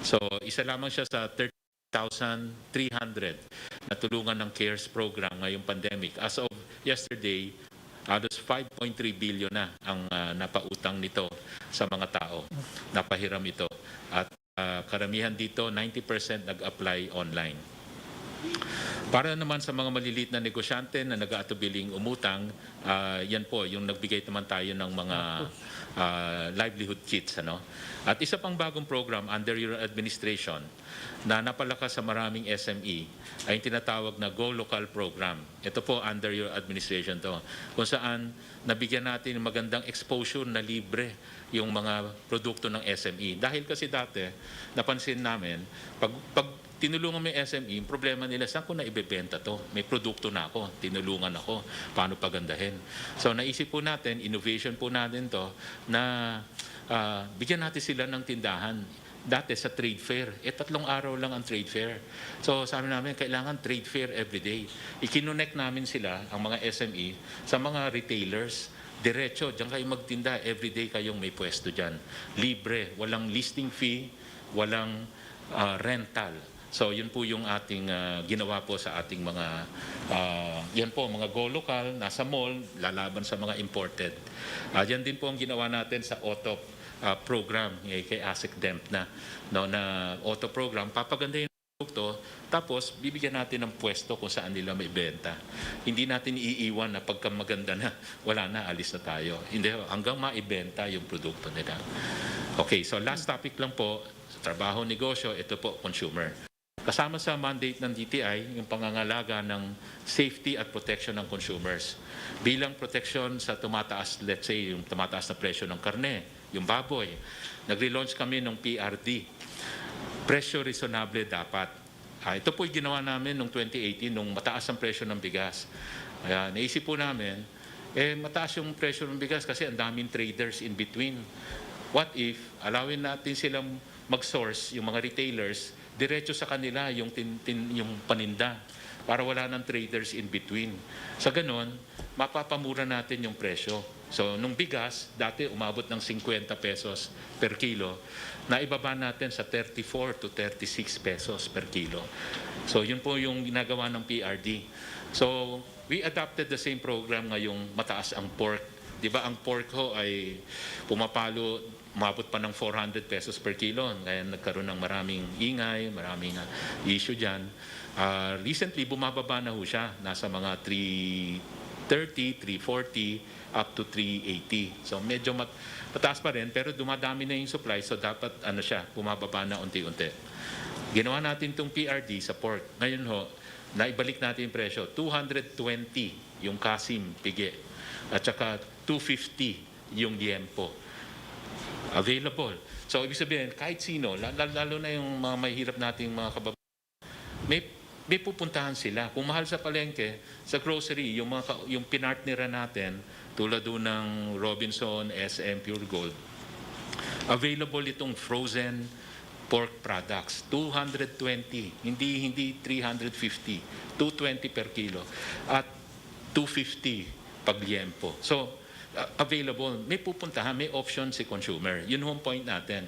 So isa lamang siya sa 30,300 na tulungan ng CARES program ngayong pandemic. As of yesterday, halos 5.3 billion na ang napautang nito sa mga tao. Napahiram ito. At karamihan dito, 90% nag-apply online. Para naman sa mga maliliit na negosyante na nag-aatubiling umutang, yan po, yung nagbigay naman tayo ng mga livelihood kits. At isa pang bagong program under your administration na napalakas sa maraming SME ay yung tinatawag na Go Local program. Ito po under your administration to, kung saan nabigyan natin magandang exposure na libre yung mga produkto ng SME. Dahil kasi dati, napansin namin, pag tinulungan mo yung SME, yung problema nila, saan ko na ibebenta to? May produkto na ako, tinulungan ako, paano pagandahin? So naisip po natin, innovation po natin to, na bigyan natin sila ng tindahan. Dati sa trade fair, 3 araw lang ang trade fair. So sabi namin, kailangan trade fair everyday. Ikinonect namin sila, ang mga SME, sa mga retailers. Diretso, diyan kayo magtinda, everyday kayong may pwesto dyan. Libre, walang listing fee, walang rental. So yun po yung ating ginawa po sa ating mga yan po, mga Go Local, nasa mall, lalaban sa mga imported. Yan din po ang ginawa natin sa auto program kay ASIC Demp na auto program. Papaganda yung produkto, tapos bibigyan natin ng pwesto kung saan nila may benta. Hindi natin iiwan na pagka maganda na, wala na, alis na tayo. Hindi, hanggang maibenta yung produkto nila. Okay, so last topic lang po, trabaho, negosyo, ito po, consumer. Kasama sa mandate ng DTI, yung pangangalaga ng safety at protection ng consumers. Bilang protection sa tumataas, let's say, yung tumataas na presyo ng karne, yung baboy, nagre-launch kami ng PRD. Presyo reasonable dapat. Ito po yung ginawa namin noong 2018, nung mataas ang presyo ng bigas. Naisip po namin, mataas yung presyo ng bigas kasi ang daming traders in between. What if, alawin natin silang mag-source, yung mga retailers, diretso sa kanila yung, yung paninda para wala ng traders in between. Sa ganon, mapapamura natin yung presyo. So, nung bigas, dati umabot ng 50 pesos per kilo, naibaba natin sa 34 to 36 pesos per kilo. So, yun po yung ginagawa ng PRD. So, we adopted the same program ngayong mataas ang pork. Di ba ang pork ho ay pumapalo, umabot pa ng 400 pesos per kilo. Kaya nagkaroon ng maraming ingay, maraming issue dyan. Recently, bumababa na ho siya. Nasa mga 330, 340, up to 380. So medyo mataas pa rin, pero dumadami na yung supply, so dapat bumababa na unti-unti. Ginawa natin itong PRD sa pork. Ngayon ho, naibalik natin yung presyo. 220 yung kasim, pigi. At saka 250 yung liempo. Available. So, ibig sabihin, kahit sino, lalo na yung mga mahirap nating mga kababayan, may pupuntahan sila. Kung mahal sa palengke, sa grocery, yung pinartnera natin, tulad doon ng Robinson, SM, Pure Gold, available itong frozen pork products. 220, hindi 350. 220 per kilo. At 250 pag liempo. So, available. May pupuntahan, may option si consumer. Yun ang point natin.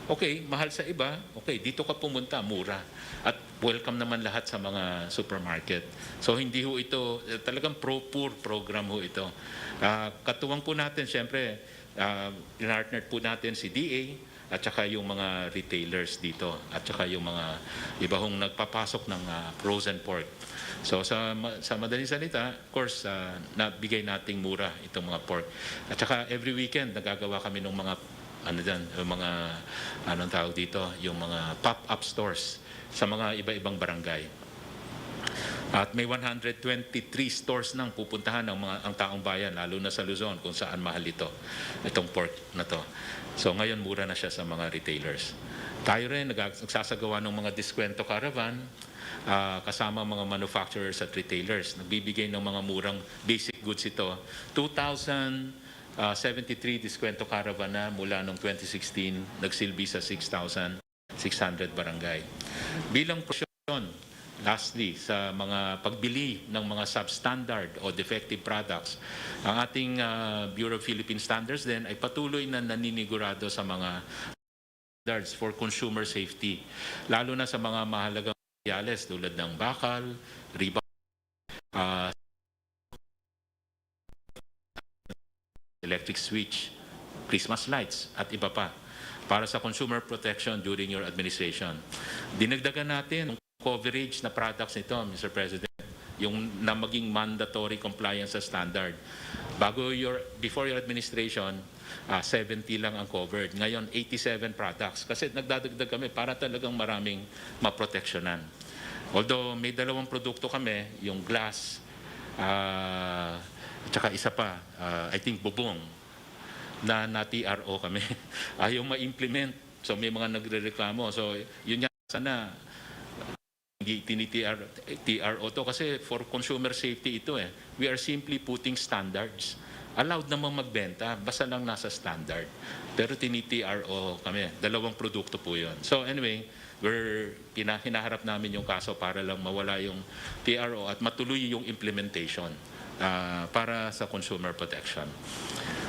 Okay, mahal sa iba. Okay, dito ka pumunta, mura. At welcome naman lahat sa mga supermarket. So, hindi ho ito, talagang pro-poor program ho ito. Katuwang po natin, siyempre, pinartner po natin si DA at saka yung mga retailers dito at saka yung mga iba hong nagpapasok ng frozen pork. So sa madaling salita, of course, nabigay nating mura itong mga pork. At saka every weekend nagagawa kami ng mga anong tawag dito, yung mga pop-up stores sa mga iba-ibang barangay. At may 123 stores nang pupuntahan ang taong bayan, lalo na sa Luzon, kung saan mahal itong pork na to. So ngayon mura na siya sa mga retailers. Tayo rin nagsasagawa ng mga diskwento caravan, kasama mga manufacturers at retailers. Nagbibigay ng mga murang basic goods ito. 2,073 diskwento caravan na mula noong 2016, nagsilbi sa 6,600 barangay. Bilang prosyon, lastly, sa mga pagbili ng mga substandard o defective products, ang ating Bureau of Philippine Standards din ay patuloy na naninigurado sa mga standards for consumer safety, lalo na sa mga mahalagang materials tulad ng bakal, riba, electric switch, Christmas lights, at iba pa, para sa consumer protection during your administration. Dinagdagan natin coverage na products nito, Mr. President, yung na maging mandatory compliance sa standard. Before your administration, 70 lang ang covered. Ngayon, 87 products. Kasi nagdadagdag kami para talagang maraming maproteksyonan. Although may dalawang produkto kami, yung glass, tsaka isa pa, I think bubong, na TRO kami. Ayaw ma-implement. So may mga nagre-reklamo. So yun nga, sana hindi TRO to kasi for consumer safety ito eh. We are simply putting standards. Allowed namang magbenta, basta lang nasa standard. Pero TRO kami. Dalawang produkto po yun. So anyway, hinaharap namin yung kaso para lang mawala yung TRO at matuloy yung implementation para sa consumer protection.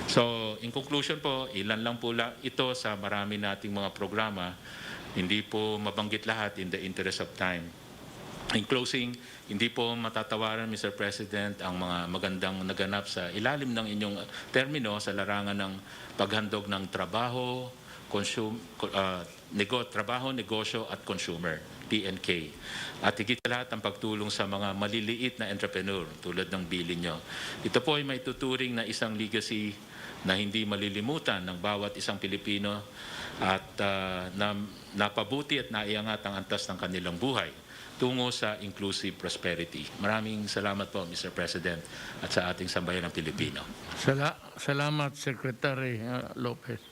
So in conclusion po, ilan lang po ito sa marami nating mga programa. Hindi po mabanggit lahat in the interest of time. In closing, hindi po matatawaran, Mr. President, ang mga magandang naganap sa ilalim ng inyong termino sa larangan ng paghandog ng trabaho, negosyo at consumer, PNK. At higit sa lahat ang pagtulong sa mga maliliit na entrepreneur tulad ng bilin nyo. Ito po ay may tuturing na isang legacy na hindi malilimutan ng bawat isang Pilipino at na napabuti at naiangat ang antas ng kanilang buhay tungo sa inclusive prosperity. Maraming salamat po, Mr. President, at sa ating sambayan ng Pilipino. Salamat, Secretary Lopez.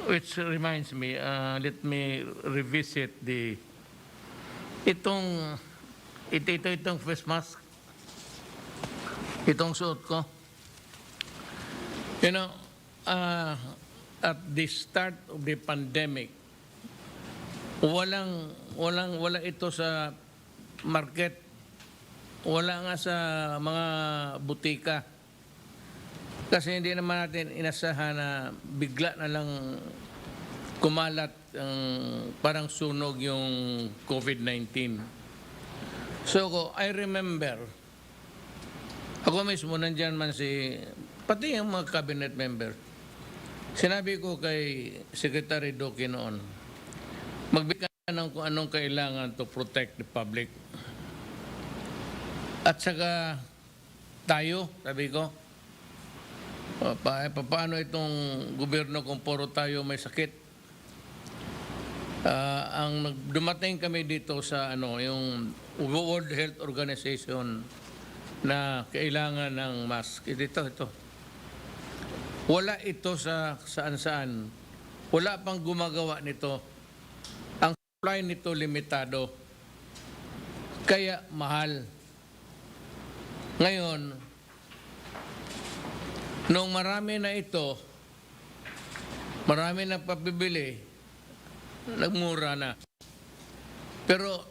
Which reminds me, let me revisit itong face mask, itong suot ko. You know, at the start of the pandemic, wala ito sa market, wala nga sa mga butika. Kasi hindi naman natin inasahan na bigla na lang kumalat parang sunog yung COVID-19. So I remember, ako mismo nandyan man pati yung mga cabinet member, sinabi ko kay Secretary Duque noon, magbigay ka ng kung anong kailangan to protect the public. At saka tayo, sabi ko, paano itong gobyerno kung puro tayo may sakit? Dumating kami dito sa yung World Health Organization na kailangan ng mask. Ito. Wala ito sa saan-saan. Wala pang gumagawa nito. Ang supply nito limitado. Kaya mahal. Ngayon, nung marami na ito, marami na papibili, nagmura na. Pero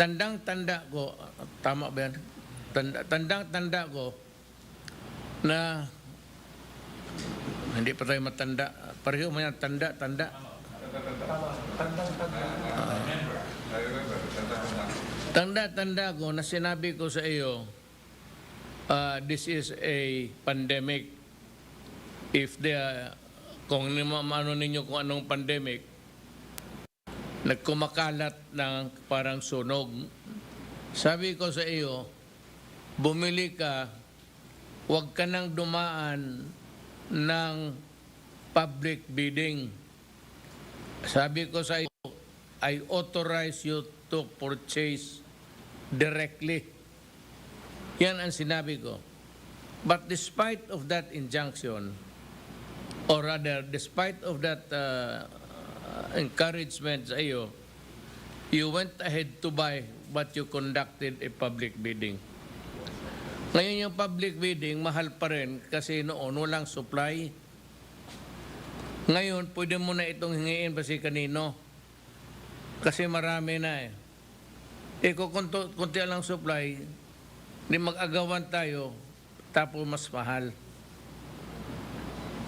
tandang-tanda ko, tama ba yan? Tandang-tanda ko na hindi pa tayo matanda. Pareho mo yan, tanda. Tanda ko na sinabi ko sa iyo, this is a pandemic. If kung ano ninyo kung anong pandemic, nagkumakalat ng parang sunog. Sabi ko sa iyo, bumili ka, huwag ka nang dumaan ng public bidding. Sabi ko sa iyo, I authorize you to purchase directly. Yan ang sinabi ko. But despite of that injunction, or rather, despite of that encouragement sa iyo, you went ahead to buy but you conducted a public bidding. Ngayon yung public bidding, mahal pa rin kasi noon walang supply. Ngayon, pwede mo na itong hingiin pa si kanino. Kasi marami na eh. Kung kunti lang supply, di mag-agawan tayo, tapos mas mahal.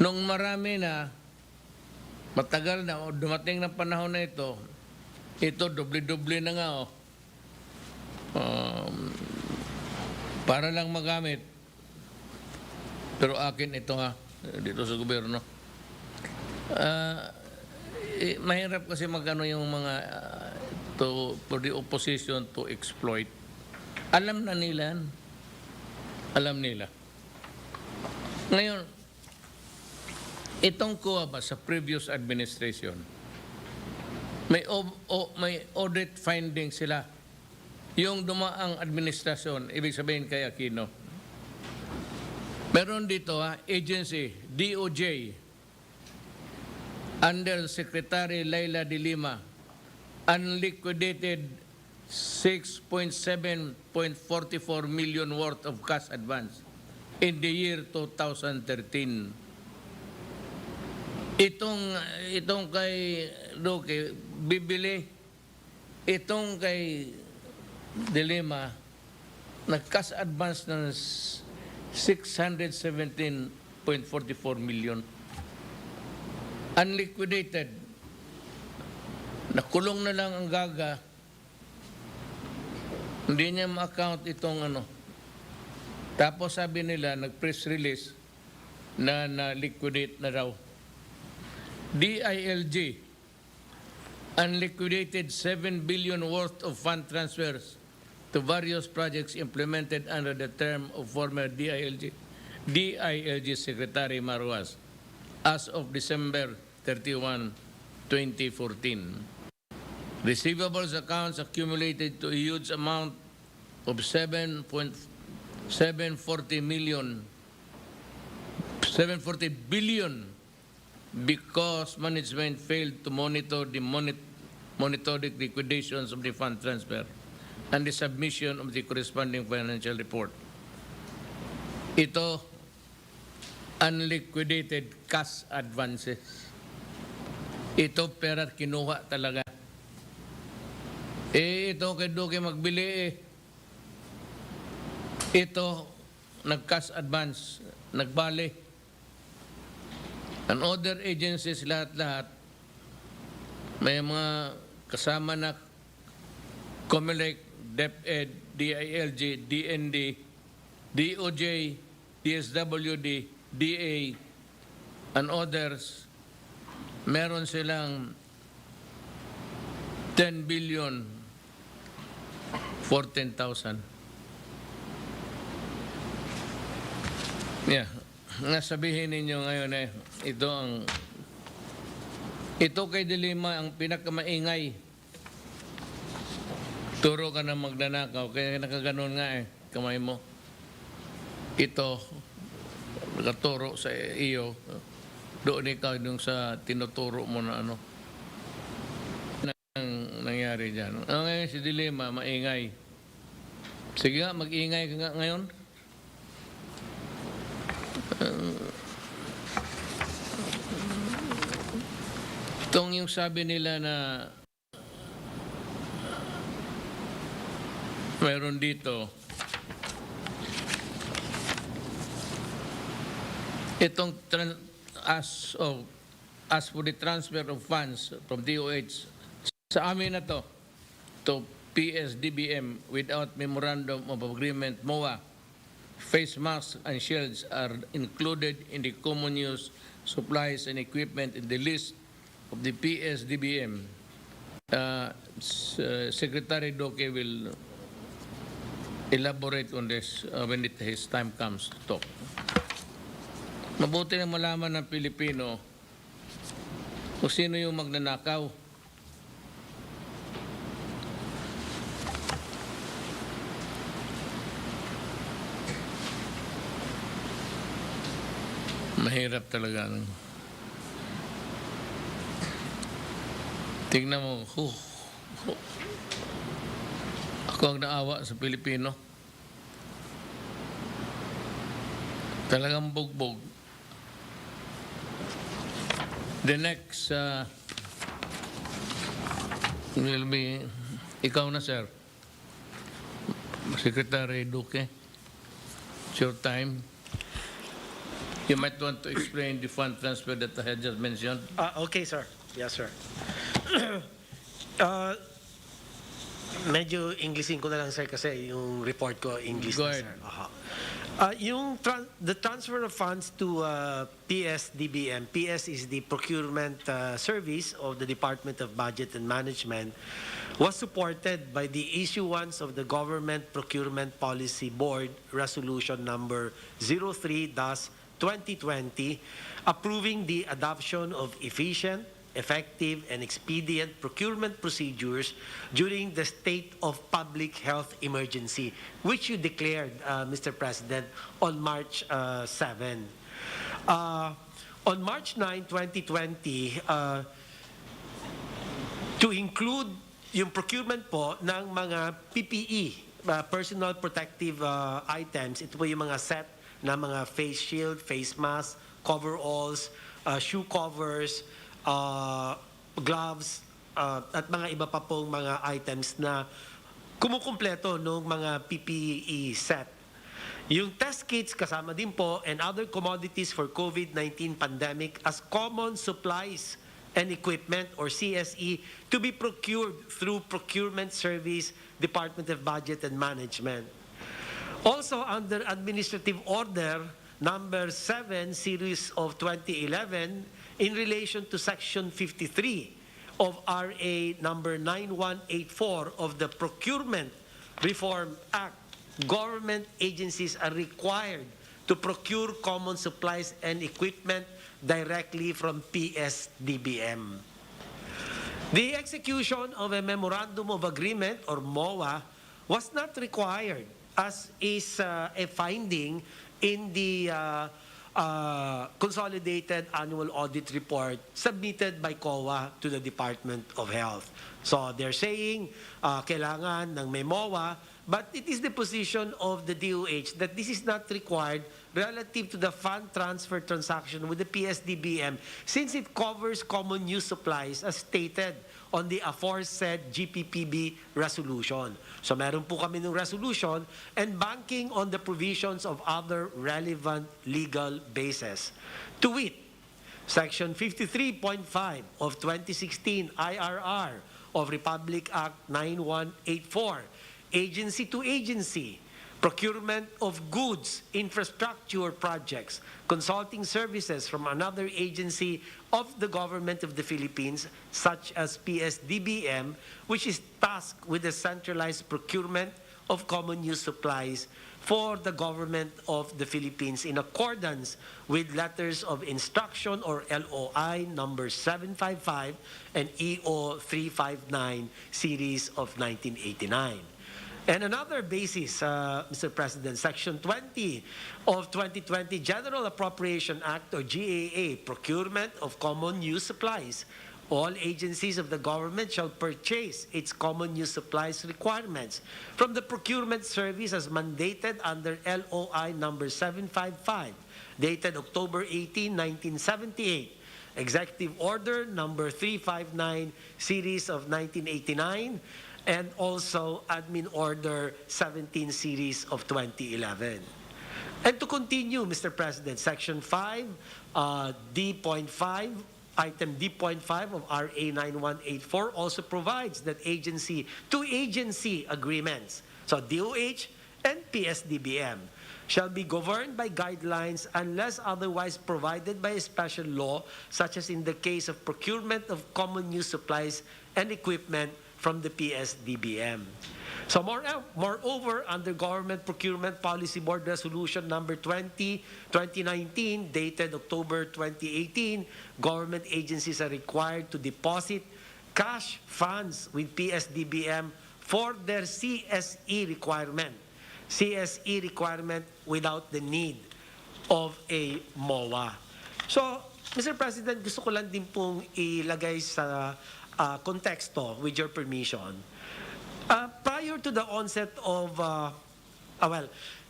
Nung marami na, matagal na, dumating ng panahon na ito doble-doble na nga para lang magamit. Pero akin ito nga, dito sa gobyerno. Mahirap kasi magano yung mga for the opposition to exploit. Alam na nila. Alam nila. Ngayon, itong kuha ba sa previous administration, may audit finding sila. Yung dumaang administrasyon, ibig sabihin kay Aquino. Meron dito agency, DOJ, under Secretary Laila de Lima, unliquidated 6.7.44 million worth of cash advance in the year 2013. Itong kay Duque, bibili. Itong kay de Lima, nag-cash advance ng 617.44 million. Unliquidated. Nakulong na lang ang gaga. Hindi niya ma-account itong Tapos sabi nila, nag-press release na na-liquidate na raw. DILG, unliquidated 7 billion worth of fund transfers to various projects implemented under the term of former DILG Secretary Marwas as of December 31, 2014. Receivables accounts accumulated to a huge amount of 740 billion because management failed to monitor the monetary liquidations of the fund transfer and the submission of the corresponding financial report. Ito, unliquidated cash advances. Ito pera kinuha talaga. Ito kay Duque magbili Ito, nag-cash advance, nagbali. And other agencies, lahat-lahat, may mga kasama na COMELEC, DepEd, DILG, DND, DOJ, DSWD, DA, and others, meron silang 10 billion 14,000. Yeah. Nga sabihin ninyo ngayon ito kay Dilima ang pinakamaingay. Turo ka na magnanakaw, kaya nakaganon nga kamay mo. Ito, nakaturo sa iyo, doon ikaw yung sa tinuturo mo na nangyari dyan. Ngayon si Dilima, maingay. Sige nga, mag-ingay ka nga ngayon. Itong yung sabi nila na mayroon dito, itong as for the transfer of funds from DOH sa amin na to PSDBM without memorandum of agreement MOA, face masks and shields are included in the common use supplies and equipment in the list of the PSDBM. Secretary Duque will elaborate on this when his time comes to talk. Mabuti na malaman ng Pilipino kung sino yung magnanakaw. Mahirap talaga. Tingnan mo, ako ang naawa sa Pilipino. Talagang bugbog. The next will be, ikaw na, sir. Secretary Duque, it's your time. You might want to explain the fund transfer that I had just mentioned. Okay, sir. Yes, sir. Medyo Englishin ko na lang, sir, kasi yung report ko English Go na, ahead. sir. The transfer of funds to PSDBM. PS is the procurement service of the Department of Budget and Management, was supported by the issuance of the Government Procurement Policy Board Resolution number 03-2020, approving the adoption of efficient, effective, and expedient procurement procedures during the state of public health emergency, which you declared, Mr. President, on March 7. On March 9, 2020, to include yung procurement po ng mga PPE, personal protective items, ito po yung mga set na mga face shield, face mask, coveralls, shoe covers, gloves, at mga iba pa pong mga items na kumukumpleto ng mga PPE set. Yung test kits kasama din po and other commodities for COVID-19 pandemic as common supplies and equipment or CSE to be procured through Procurement Service, Department of Budget and Management. Also under Administrative Order number 7, Series of 2011, in relation to Section 53 of RA number 9184 of the Procurement Reform Act, government agencies are required to procure common supplies and equipment directly from PSDBM. The execution of a Memorandum of Agreement, or MOA, was not required, as is a finding in the Consolidated Annual Audit Report submitted by COA to the Department of Health. So they're saying kailangan ng may MOA, but it is the position of the DOH that this is not required relative to the fund transfer transaction with the PSDBM, since it covers common use supplies as stated on the aforesaid GPPB resolution. So meron po kami ng resolution and banking on the provisions of other relevant legal bases. To wit, Section 53.5 of 2016 IRR of Republic Act 9184, agency to agency, procurement of goods, infrastructure projects, consulting services from another agency of the government of the Philippines, such as PSDBM, which is tasked with the centralized procurement of common use supplies for the government of the Philippines in accordance with letters of instruction, or LOI number 755 and EO 359 series of 1989. And another basis, Mr. President, Section 20 of 2020 General Appropriation Act, or GAA, procurement of common use supplies. All agencies of the government shall purchase its common use supplies requirements from the procurement service as mandated under LOI number 755, dated October 18, 1978. Executive Order number 359, series of 1989, and also Admin Order 17, series of 2011. And to continue, Mr. President, Section 5, D.5, Item D.5 of RA 9184 also provides that agency-to-agency agreements, so DOH and PSDBM, shall be governed by guidelines unless otherwise provided by a special law, such as in the case of procurement of common use supplies and equipment from the PSDBM. So moreover, under Government Procurement Policy Board Resolution number 20/2019, dated October 2018, government agencies are required to deposit cash funds with PSDBM for their CSE requirement. CSE requirement without the need of a MOA. So, Mr. President, gusto ko lang din pong ilagay sa konteksto, with your permission. Prior to the onset of,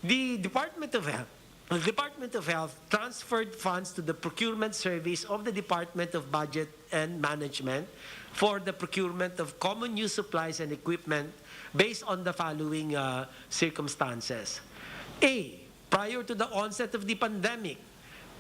the Department of Health transferred funds to the procurement service of the Department of Budget and Management for the procurement of common use supplies and equipment based on the following circumstances. A, prior to the onset of the pandemic,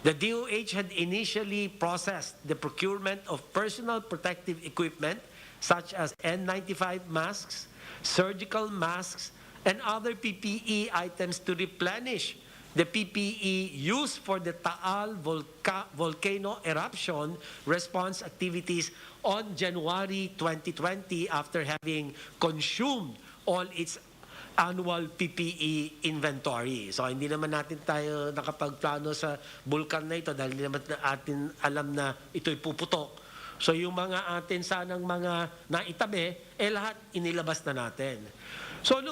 the DOH had initially processed the procurement of personal protective equipment such as N95 masks, surgical masks, and other PPE items to replenish the PPE used for the Taal volcano eruption response activities on January 2020 after having consumed all its annual PPE inventory. So hindi naman natin tayo nakapagplano sa bulkan na ito dahil hindi naman natin alam na ito'y puputok. So yung mga atin sanang mga naitabi, lahat inilabas na natin. So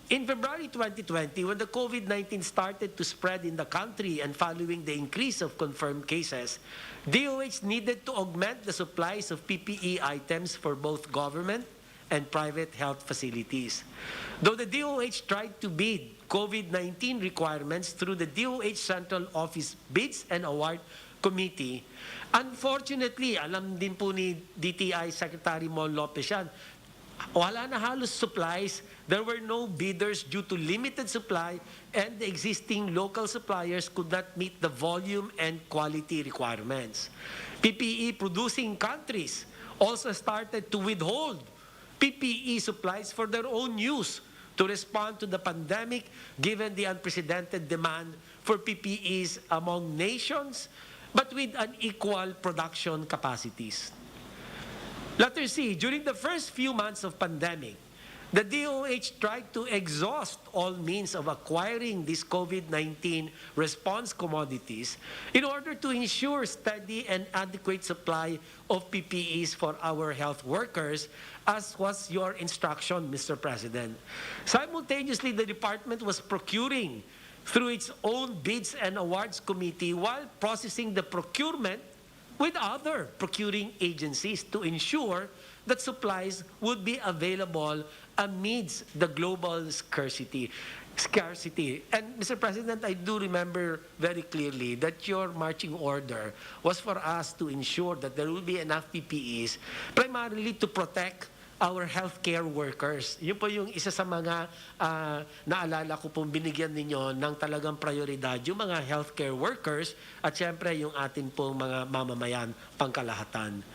in February 2020, when the COVID-19 started to spread in the country and following the increase of confirmed cases, DOH needed to augment the supplies of PPE items for both government and private health facilities. Though the DOH tried to bid COVID-19 requirements through the DOH Central Office Bids and Award Committee, unfortunately, alam din po ni DTI Secretary Mon Lopez yan, wala na halos supplies. There were no bidders due to limited supply, and the existing local suppliers could not meet the volume and quality requirements. PPE producing countries also started to withhold PPE supplies for their own use to respond to the pandemic, given the unprecedented demand for PPEs among nations, but with unequal production capacities. Letter C, during the first few months of pandemic, the DOH tried to exhaust all means of acquiring these COVID-19 response commodities in order to ensure steady and adequate supply of PPEs for our health workers, as was your instruction, Mr. President. Simultaneously, the department was procuring through its own bids and awards committee while processing the procurement with other procuring agencies to ensure that supplies would be available amidst the global scarcity. And Mr. President, I do remember very clearly that your marching order was for us to ensure that there will be enough PPEs, primarily to protect our healthcare workers. Yun po yung isa sa mga naalala ko pong binigyan ninyo ng talagang prioridad, yung mga healthcare workers at syempre yung atin pong mga mamamayan pangkalahatan.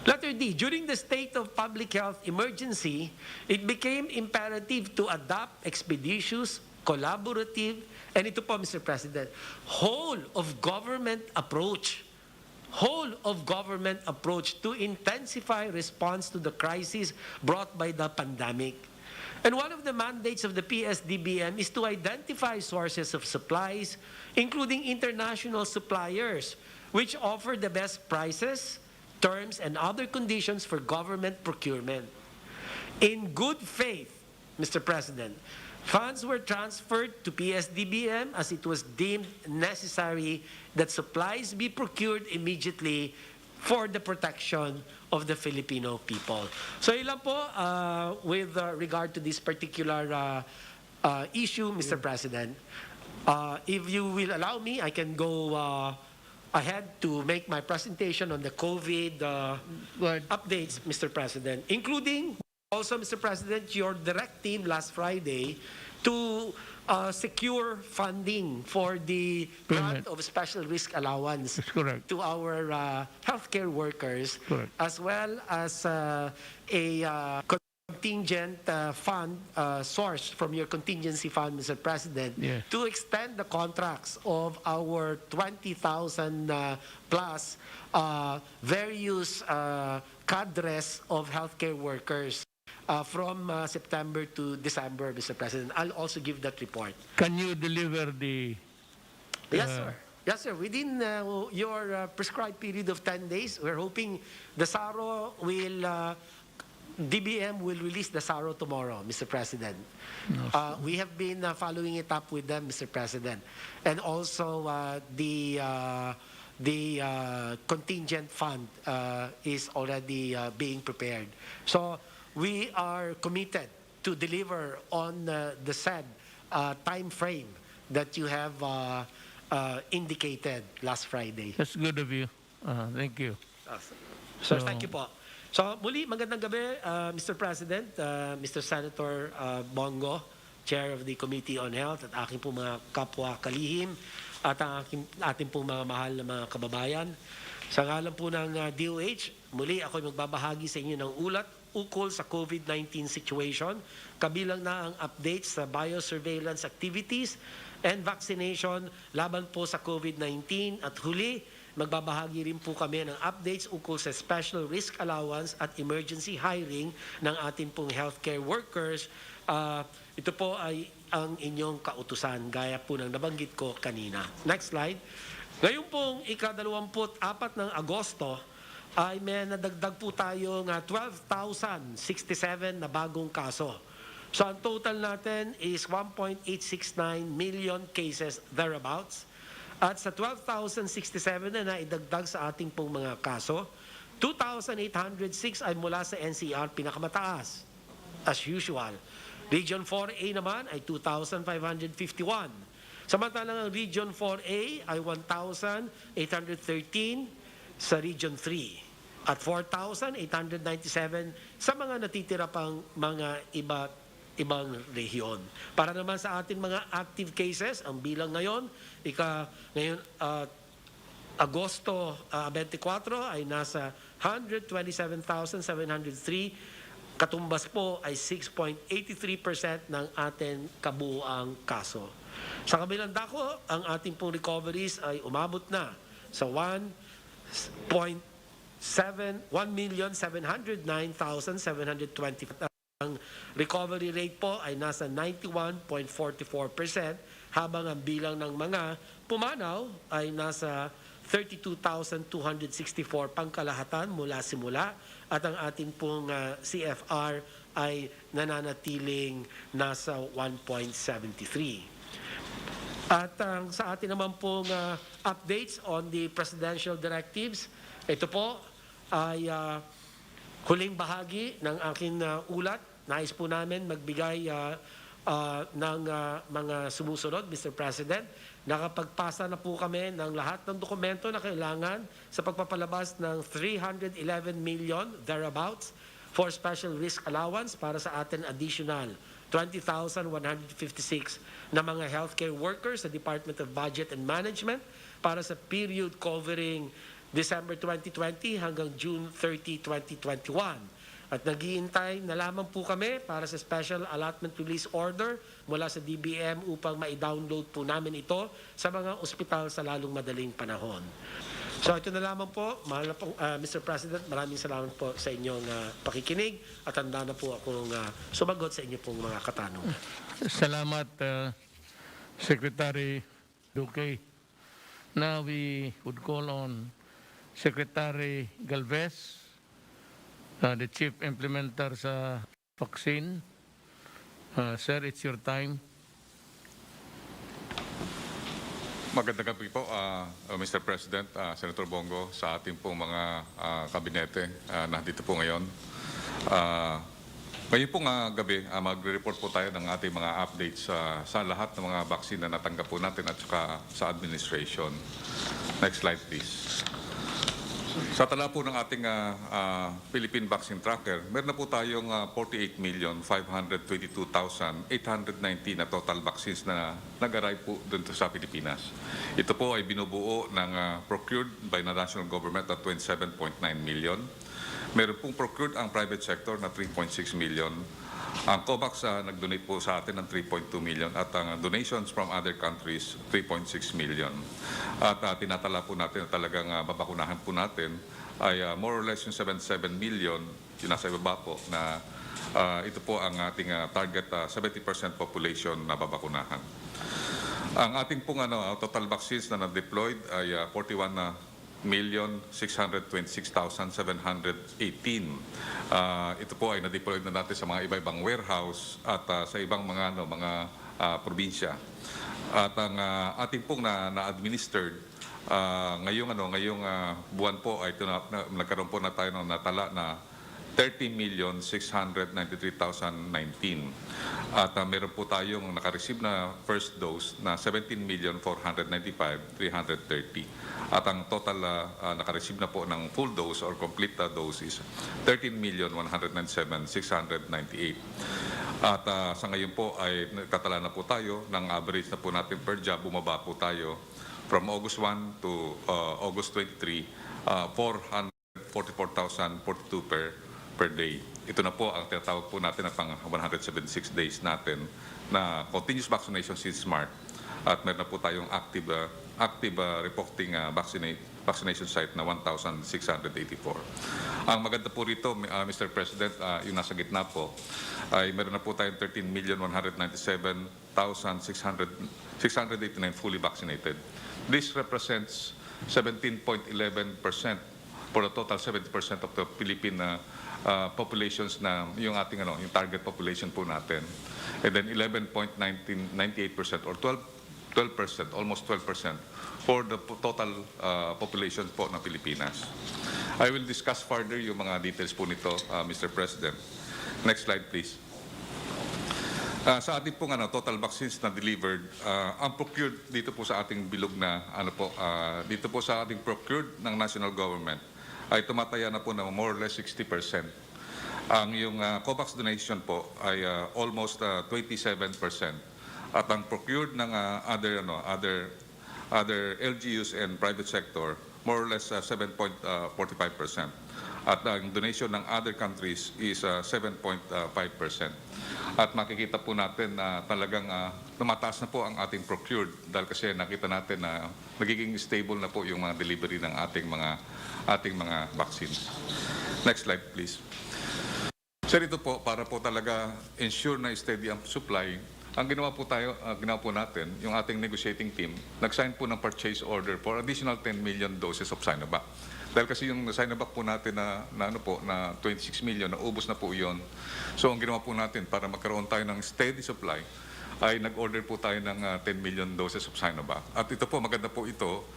Letter D, during the state of public health emergency, it became imperative to adopt expeditious, collaborative, and ito po, Mr. President, whole of government approach to intensify response to the crisis brought by the pandemic. And one of the mandates of the PSDBM is to identify sources of supplies, including international suppliers, which offer the best prices, terms, and other conditions for government procurement. In good faith, Mr. President, funds were transferred to PSDBM as it was deemed necessary that supplies be procured immediately for the protection of the Filipino people. So ilan po with regard to this particular issue, Mr. President. If you will allow me, I can go ahead to make my presentation on the COVID updates, Mr. President, including also, Mr. President, your directive last Friday to secure funding for the grant of special risk allowance to our healthcare workers, as well as a contingent fund sourced from your contingency fund, Mr. President, to extend the contracts of our 20,000 plus various cadres of healthcare workers from September to December, Mr. President. I'll also give that report. Can you deliver the... Yes, sir. Yes, sir. Within your prescribed period of 10 days, we're hoping the SARO will... DBM will release the SARO tomorrow, Mr. President. We have been following it up with them, Mr. President. And also the contingent fund is already being prepared. So we are committed to deliver on the said time frame that you have indicated last Friday. That's good of you. Thank you. So thank you po. So muli, magandang gabi, Mr. President, Mr. Senator Bongo, Chair of the Committee on Health, at aking po mga kapwa kalihim, at ang ating pong mga mahal na mga kababayan. Sa ngalan po ng DOH, muli ako'y magbabahagi sa inyo ng ulat ukol sa COVID-19 situation, kabilang na ang updates sa biosurveillance activities and vaccination laban po sa COVID-19, at huli, magbabahagi rin po kami ng updates ukol sa special risk allowance at emergency hiring ng ating pong healthcare workers. Ito po ay ang inyong kautusan, gaya po ng nabanggit ko kanina. Next slide. Ngayon pong ika-24 ng Agosto ay may nadagdag po tayong 12,067 na bagong kaso. So ang total natin is 1.869 million cases thereabouts. At sa 12,067 na naidagdag sa ating pong mga kaso, 2,806 ay mula sa NCR, pinakamataas, as usual. Region 4A naman ay 2,551. Samantalang ang Region 4A ay 1,813 sa Region 3 at 4,897 sa mga natitira pang mga ibang rehiyon. Para naman sa ating mga active cases, ang bilang ngayon, ngayon Agosto 24 ay nasa 127,703. Katumbas po ay 6.83% ng ating kabuuang kaso. Sa kabilang dako, ang ating pong recoveries ay umabot na sa 1,709,720. Ang recovery rate po ay nasa 91.44%, habang ang bilang ng mga pumanaw ay nasa 32,264 pangkalahatan mula simula, at ang ating pong CFR ay nananatiling nasa 1.73. At sa atin naman pong updates on the presidential directives, ito po ay huling bahagi ng aking ulat. Nais po namin magbigay ng mga sumusunod, Mr. President. Nakapagpasa na po kami ng lahat ng dokumento na kailangan sa pagpapalabas ng 311 million thereabouts for special risk allowance para sa atin additional 20,156 na mga healthcare workers sa Department of Budget and Management para sa period covering December 2020 hanggang June 30, 2021. At naghihintay na lamang po kami para sa Special Allotment Release Order mula sa DBM upang ma-download po namin ito sa mga ospital sa lalong madaling panahon. So ito na lamang po, mahal na po, Mr. President, maraming salamat po sa inyong pakikinig, at handa na po akong sumagot sa inyo pong mga katanungan. Salamat, Secretary Duque. Now we would call on Secretary Galvez, the Chief Implementer sa vaccine. Sir, it's your time. Magandang gabi po, Mr. President, Senator Bongo, sa ating pong mga kabinete na dito po ngayon. Ngayon pong gabi, magre-report po tayo ng ating mga updates sa lahat ng mga vaccine na natanggap po natin at saka sa administration. Next slide, please. Sa tala po ng ating Philippine Vaccine Tracker, meron na po tayong 48,522,819 na total vaccines na nag-arrive po dun sa Pilipinas. Ito po ay binubuo ng procured by the national government at 27.9 million. Meron pong procured ang private sector na 3.6 million. Ang COVAX nag-donate po sa atin ng 3.2 million at ang donations from other countries 3.6 million. At tinatala po natin na talagang babakunahan po natin ay more or less yung 77 million, yung nasa ibaba po, na ito po ang ating target 70% population na babakunahan. Ang ating pong total vaccines na na-deployed ay 41,626,718. Ito po ay na-deploy na natin sa mga iba-ibang warehouse at sa ibang mga probinsya. At ang ating pong na-administered ngayong buwan po ay nagkaroon po na tayo ng natala na 30,693,019. At meron po tayong nakareceive na first dose na 17,495,330. At ang total nakareceive na po ng full dose or complete dose is 13,197,698. At sa ngayon po ay nagtatala na po tayo ng average na po natin per job, bumaba po tayo from August 1 to August 23, 444,042 per day. Ito na po ang tinatawag po natin na pang 176 days natin na continuous vaccination since March. At meron na po tayong active reporting vaccination site na 1,684. Ang maganda po rito, Mr. President, yung nasa gitna po, ay meron na po tayong 13,197,689 fully vaccinated. This represents 17.11% for the total 70% of the Philippine populations na yung ating yung target population po natin. And then 11.98% or 12%, almost 12% for the total population po ng Pilipinas. I will discuss further yung mga details po nito, Mr. President. Next slide, please. Sa ating pong total vaccines na delivered, ang procured dito po sa ating bilog na dito po sa ating procured ng national government ay tumataya na po na more or less 60%. Ang yung COVAX donation po ay almost 27%. At ang procured ng other LGUs and private sector, more or less 7.45%. At ang donation ng other countries is 7.5%. At makikita po natin na talagang tumataas na po ang ating procured dahil kasi nakita natin na nagiging stable na po yung mga delivery ng ating mga vaccines. Next slide, please. Sir, ito po, para po talaga ensure na steady ang supply, ang ginawa po natin, yung ating negotiating team, nag-sign po ng purchase order for additional 10 million doses of Sinovac. Dahil kasi yung Sinovac po natin na 26 million, naubos na po yun. So ang ginawa po natin para magkaroon tayo ng steady supply, ay nag-order po tayo ng 10 million doses of Sinovac. At ito po, maganda po ito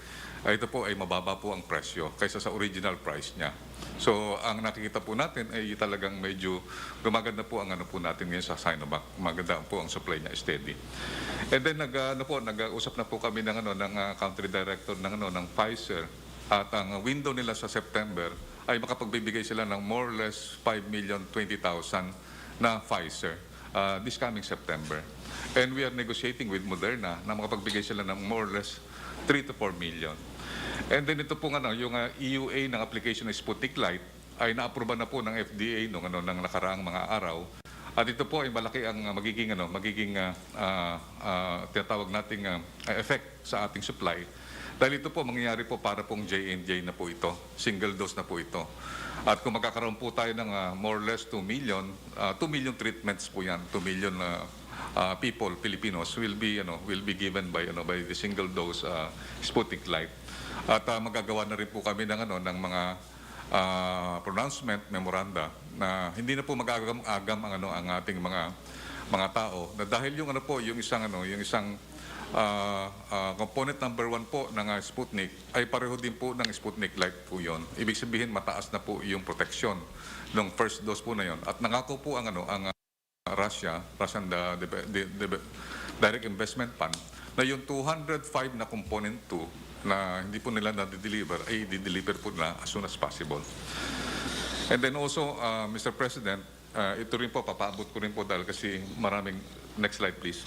po ay mababa po ang presyo kaysa sa original price niya. So, ang nakikita po natin ay talagang medyo gumaganda po ang po natin ngayon sa Sinovac. Maganda po ang supply niya, steady. And then nag-usap na po kami ng country director ng Pfizer, at ang window nila sa September ay makapagbibigay sila ng more or less 5,020,000 na Pfizer this coming September. And we are negotiating with Moderna na makapagbigay sila ng more or less 3 to 4 million. And then ito po yung EUA ng application ng Sputnik Light ay naapruba na po ng FDA ng nakaraang mga araw. At ito po ay malaki ang magiging tinatawag nating effect sa ating supply. Dahil ito po mangyayari po para pong J&J na po ito, single dose na po ito. At kung magkakaroon po tayo ng more or less 2 million treatments po yan, 2 million people, Filipinos will be given by the single dose Sputnik Light. At magagawa na rin po kami ng mga pronouncement memoranda na hindi na po mag-agam ang ating mga tao, na dahil yung isang component number 1 po ng Sputnik ay pareho din po ng Sputnik Light po yon. Ibig sabihin mataas na po yung protection ng first dose po na yon. At nangako po ang Russian Direct Investment Fund na yung 205 na component 2 na hindi po nila na-deliver ay di-deliver po na as soon as possible. And then also, Mr. President, ito rin po, papaabot ko rin po dahil kasi next slide please.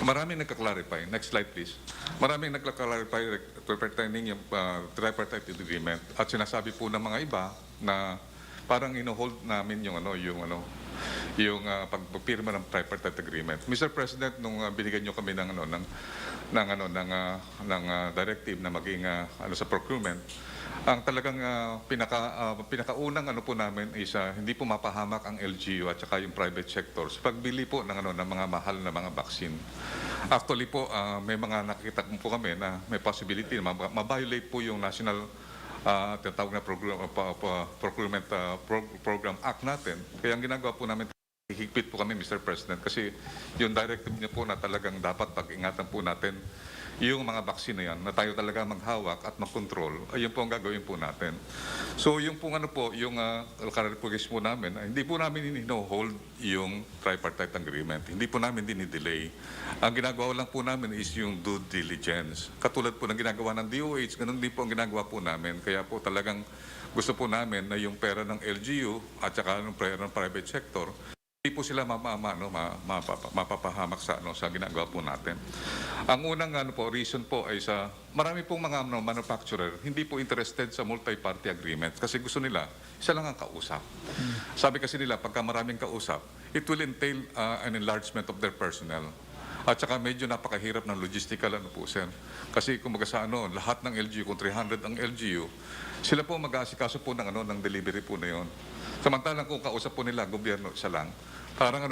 Maraming nagka-clarify. Next slide, please. Maraming nagka-clarify pertaining yung tripartite agreement. At sinasabi po ng mga iba na parang ino-hold namin yung pagpirma ng tripartite agreement. Mr. President, nung binigyan nyo kami ng directive na maging sa procurement, ang talagang pinakaunang po namin is hindi po mapahamak ang LGU at saka yung private sector sa pagbili po ng mga mahal na mga vaccine. Actually po, may mga nakikita po kami na may possibility na ma-violate po yung national tinatawag na Procurement Program Act natin. Kaya ang ginagawa po namin, higpit po kami, Mr. President, kasi yung directive niyo po na talagang dapat pag-ingatan po natin yung mga vaccine na yan, na tayo talaga maghawak at mag-control, ayun po ang gagawin po natin. So yung po yung clarification po namin, hindi po namin hold yung tripartite agreement. Hindi po namin dinidelay. Ang ginagawa lang po namin is yung due diligence. Katulad po ng ginagawa ng DOH, ganun din po ang ginagawa po namin. Kaya po talagang gusto po namin na yung pera ng LGU at saka yung pera ng private sector, hindi po sila mapapahamak sa ginagawa po natin. Ang unang reason po ay marami pong mga manufacturer hindi po interested sa multi-party agreement kasi gusto nila isa lang ang kausap. Sabi kasi nila pagka maraming kausap, it will entail an enlargement of their personnel. At saka medyo napakahirap ng logistical po, sir. Kasi kumbaga sa lahat ng LGU, kung 300 ang LGU, sila po mag-aasikaso po ng delivery po na yon. Samantalang kung kausap po nila, gobyerno, isa lang. Parang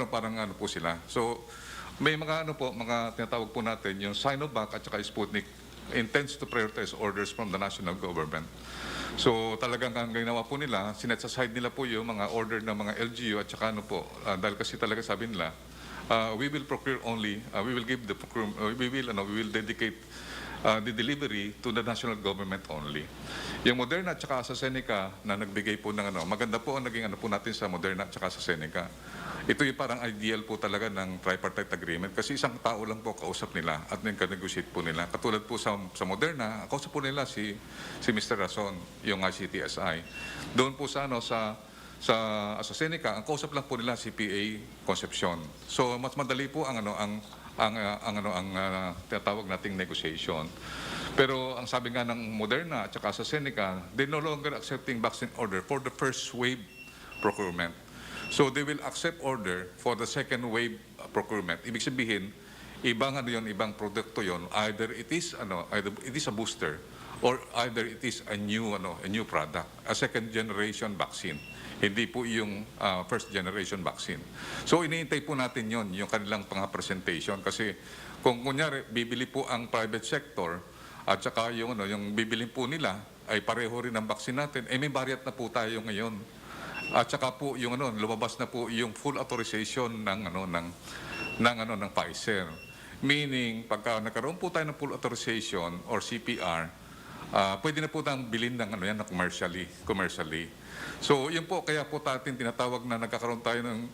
po sila. So, may mga mga tinatawag po natin, yung Sinovac at saka Sputnik intends to prioritize orders from the national government. So, talagang ang ginawa po nila, sinet aside nila po yung mga order ng mga LGU at saka dahil kasi talaga sabi nila, we will procure only, we will give the procurement, we will dedicate the delivery to the national government only. Yung Moderna at saka AstraZeneca na nagbigay po ng maganda po ang naging po natin sa Moderna at saka AstraZeneca. Ito yung parang ideal po talaga ng tripartite agreement kasi isang tao lang po kausap nila at nag-negotiate po nila. Katulad po sa Moderna, kausap po nila si Mr. Rason, yung ICTSI. Doon po sa AstraZeneca, ang kausap lang po nila si PA Concepcion. So mas madali po ang tinatawag nating negotiation. Pero ang sabi nga ng Moderna at saka AstraZeneca, they no longer accepting vaccine order for the first wave procurement. So they will accept order for the second wave procurement. Ibig sabihin, ibang ibang produkto yon. Either it is a booster or either it is a new product, a second generation vaccine. Hindi po yung first generation vaccine. So iniintay po natin yung kanilang presentation kasi kung kunyari bibili po ang private sector at saka yung bibili po nila ay pareho rin ang vaccine natin, may variant na po tayo ngayon. At saka po yung lumabas na po yung full authorization ng Pfizer. Meaning, pagka nagkaroon po tayo ng full authorization or CPR, pwede na po tayong bilhin ng commercially. So, yun po, kaya po natin tinatawag na nagkakaroon tayo ng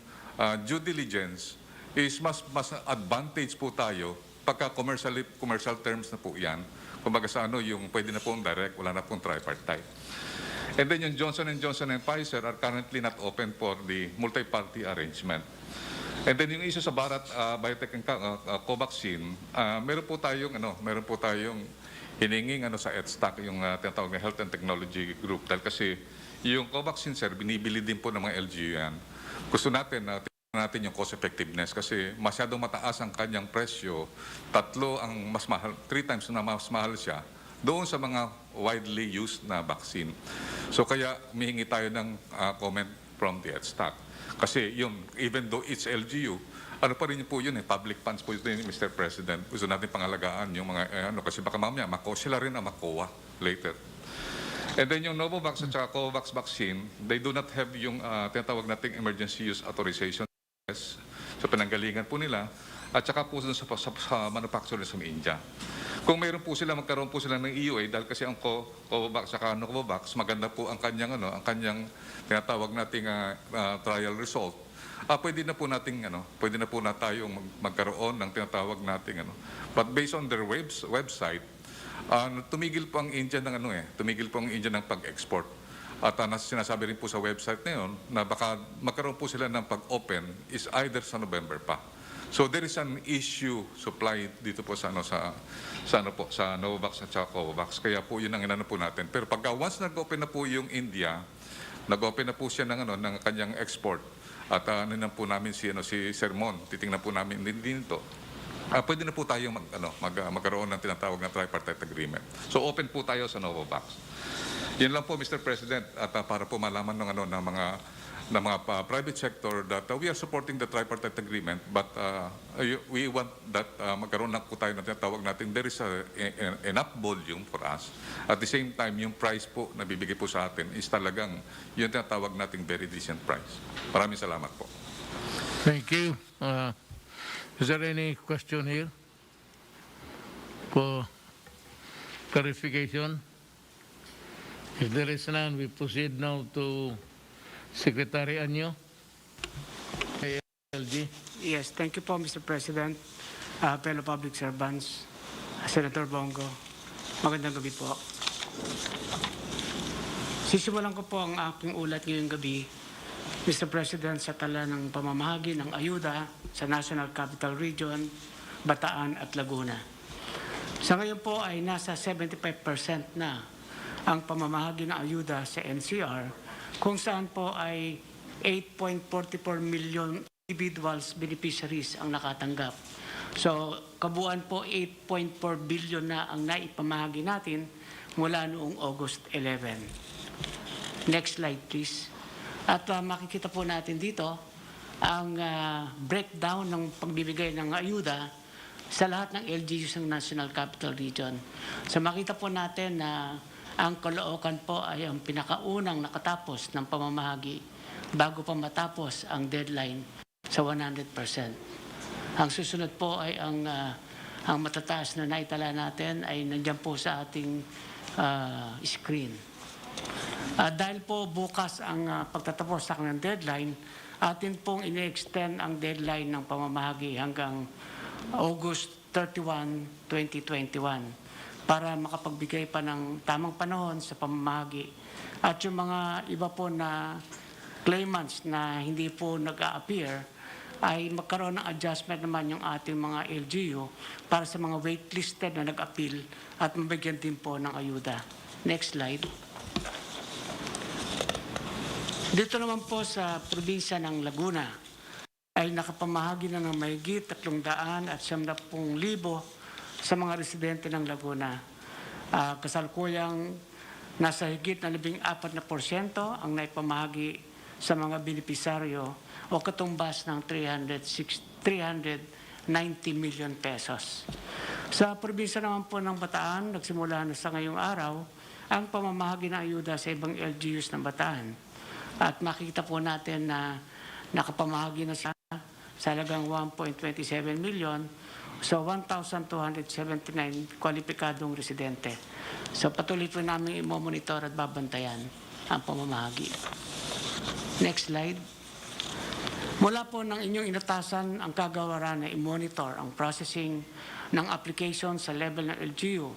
due diligence is mas advantage po tayo pagka commercial terms na po yan. Kumbaga sa yung pwede na pong direct, wala na pong tripartite. And then yung Johnson & Johnson and Pfizer are currently not open for the multi-party arrangement. And then yung isa sa Bharat Biotech and Covaxin, meron po tayong hininging sa EDSTAC, yung tinatawag na Health and Technology Group. Dahil kasi yung Covaxin, sir, binibili din po ng mga LGU yan. Gusto natin na tingnan natin yung cost effectiveness kasi masyadong mataas ang kanyang presyo. 3 times na mas mahal siya doon sa mga widely used na vaccine. So kaya mihingi tayo ng comment from the EDSTAC. Kasi yun, even though it's LGU, pa rin po yun public funds po yun, Mr. President. Gusto natin pangalagaan yung mga, kasi baka mamaya, sila rin ang makuha later. And then yung Novavax at saka Covax vaccine, they do not have yung tinatawag nating emergency use authorization sa pinanggalingan po nila at saka po sa manufacturer sa India. Kung mayroon po sila, magkaroon po sila ng EUA dahil kasi ang Covax at Novavax, maganda po ang kanyang tinatawag nating trial result. Pwede na po na tayong magkaroon ng tinatawag nating But based on their website, tumigil po ang India ng pag-export. At sinasabi rin po sa website na yun na baka magkaroon po sila ng pag-open is either sa November pa. So there is an issue supply dito po sa Novavax at saka Covax. Kaya po yun ang inano po natin. Pero pagka once nag-open na po yung India, nag-open na po siya ng kanyang export. At po namin si Sermon, titingnan po namin din ito. Pwede na po tayong magkaroon ng tinatawag na tripartite agreement. So open po tayo sa Novavax. Yan lang po, Mr. President, at para po malaman ng mga private sector that we are supporting the tripartite agreement, but we want that magkaroon na po tayo ng tinatawag natin there is enough volume for us. At the same time, yung price po na bibigay po sa atin is talagang yung tinatawag nating very decent price. Maraming salamat po. Thank you. Is there any question here for clarification? If there is none, we proceed now to Secretary Anyo, ALG. Yes, thank you po, Mr. President, fellow public servants, Senator Bongo. Magandang gabi po. Sisimulan ko po ang aking ulat ngayong gabi, Mr. President, sa tala ng pamamahagi ng ayuda sa National Capital Region, Bataan at Laguna. Sa ngayon po ay nasa 75% na ang pamamahagi ng ayuda sa NCR, kung saan po ay 8.44 million individuals beneficiaries ang nakatanggap. So, kabuuan po 8.4 billion na ang naipamahagi natin mula noong August 11. Next slide, please. At makikita po natin dito ang breakdown ng pagbibigay ng ayuda sa lahat ng LGUs ng National Capital Region. So, makita po natin na ang Caloocan po ay ang pinakaunang nakatapos ng pamamahagi bago pa matapos ang deadline sa 100%. Ang susunod po ay ang matataas na naitala natin ay nandiyan po sa ating screen. Dahil po bukas ang pagtatapos sa kanilang deadline, atin pong ini-extend ang deadline ng pamamahagi hanggang August 31, 2021 para makapagbigay pa ng tamang panahon sa pamamahagi. At yung mga iba po na claimants na hindi po nag-a-appear, ay magkaroon ng adjustment naman yung ating mga LGU para sa mga waitlisted na nag-appeal at mabigyan din po ng ayuda. Next slide. Dito naman po sa probinsya ng Laguna ay nakapamahagi na ng mahigit 300,000 sa mga residente ng Laguna. Kasalukuyang nasa higit na 14% ang naipamahagi sa mga benepisaryo o katumbas ng 390 million pesos. Sa probinsya naman po ng Bataan, nagsimula na sa ngayong araw ang pamamahagi ng ayuda sa ibang LGUs ng Bataan. At makikita po natin na nakapamahagi na sa halagang 1.27 million sa 1,279 kwalipikadong residente. So patuloy po namin i-monitor at babantayan ang pamamahagi. Next slide. Mula po ng inyong inatasan ang kagawaran na i-monitor ang processing ng application sa level ng LGU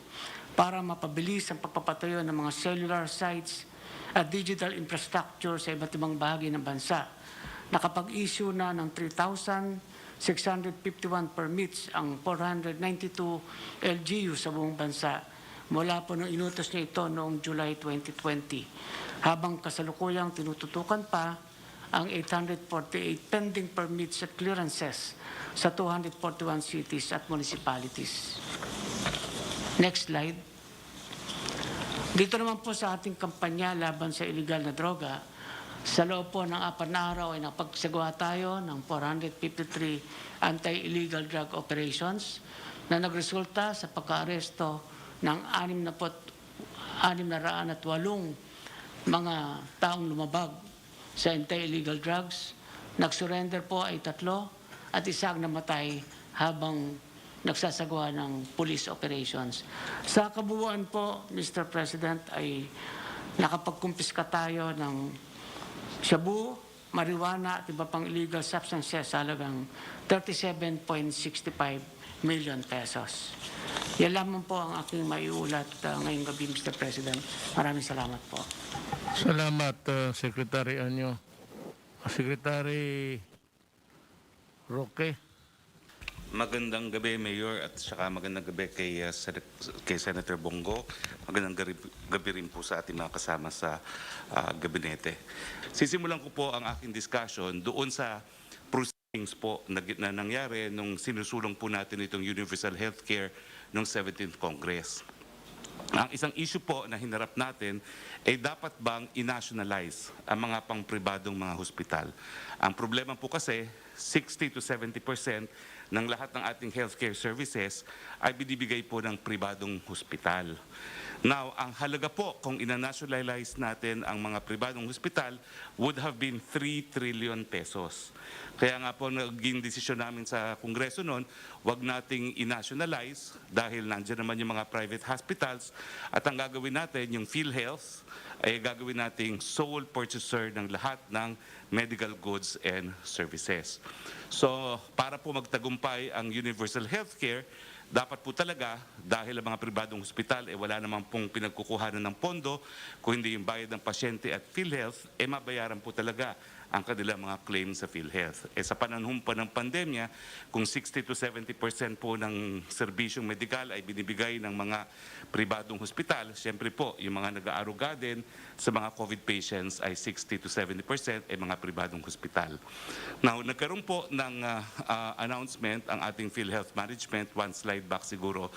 para mapabilis ang pagpapatayo ng mga cellular sites at digital infrastructure sa iba't ibang bahagi ng bansa. Nakapag-issue na ng 3,651 permits ang 492 LGU sa buong bansa mula po nung inutos niya ito noong July 2020. Habang kasalukuyang tinututukan pa ang 848 pending permits at clearances sa 241 cities at municipalities. Next slide. Dito naman po sa ating kampanya laban sa illegal na droga, sa loob po ng 4 na araw ay napagsagawa tayo ng 453 anti-illegal drug operations na nagresulta sa pagka-aresto ng 608 mga taong lumabag sa anti-illegal drugs. Nag-surrender po ay 3 at isang namatay habang nagsasagawa ng police operations. Sa kabuuan po, Mr. President, ay nakapagkumpiska tayo ng shabu, marijuana at iba pang illegal substances sa halagang 37.65 million pesos. Yan lamang po ang aking maiulat ngayong gabi, Mr. President. Maraming salamat po. Salamat, Secretary Anyo. Secretary Roque. Magandang gabi, Mayor, at saka magandang gabi kay Senator Bongo. Magandang gabi rin po sa ating mga kasama sa gabinete. Sisimulan ko po ang aking discussion doon sa proceedings po na nangyari nung sinusulong po natin itong universal healthcare noong 17th Congress. Ang isang issue po na hinarap natin ay dapat bang i-nationalize ang mga pang-pribadong mga hospital. Ang problema po kasi 60 to 70% ng lahat ng ating healthcare services ay binibigay po ng pribadong hospital. Now, ang halaga po kung ina-nationalize natin ang mga pribadong hospital would have been 3 trillion pesos. Kaya nga po naging desisyon namin sa Kongreso noon, wag nating i-nationalize dahil nandiyan naman yung mga private hospitals at ang gagawin natin, yung PhilHealth, ay gagawin nating sole purchaser ng lahat ng medical goods and services. So, para po magtagumpay ang universal healthcare, dapat po talaga, dahil ang mga pribadong hospital, wala namang pong pinagkukuhanan ng pondo, kung hindi yung bayad ng pasyente at PhilHealth, mabayaran po talaga ang kanilang mga claims sa PhilHealth. Sa panahon pa ng pandemya, kung 60 to 70% po ng serbisyong medikal ay binibigay ng mga pribadong hospital, siyempre po, yung mga nag-aaruga din sa mga COVID patients ay 60 to 70% ay mga pribadong hospital. Now, nagkaroon po ng announcement ang ating PhilHealth Management, one slide back siguro,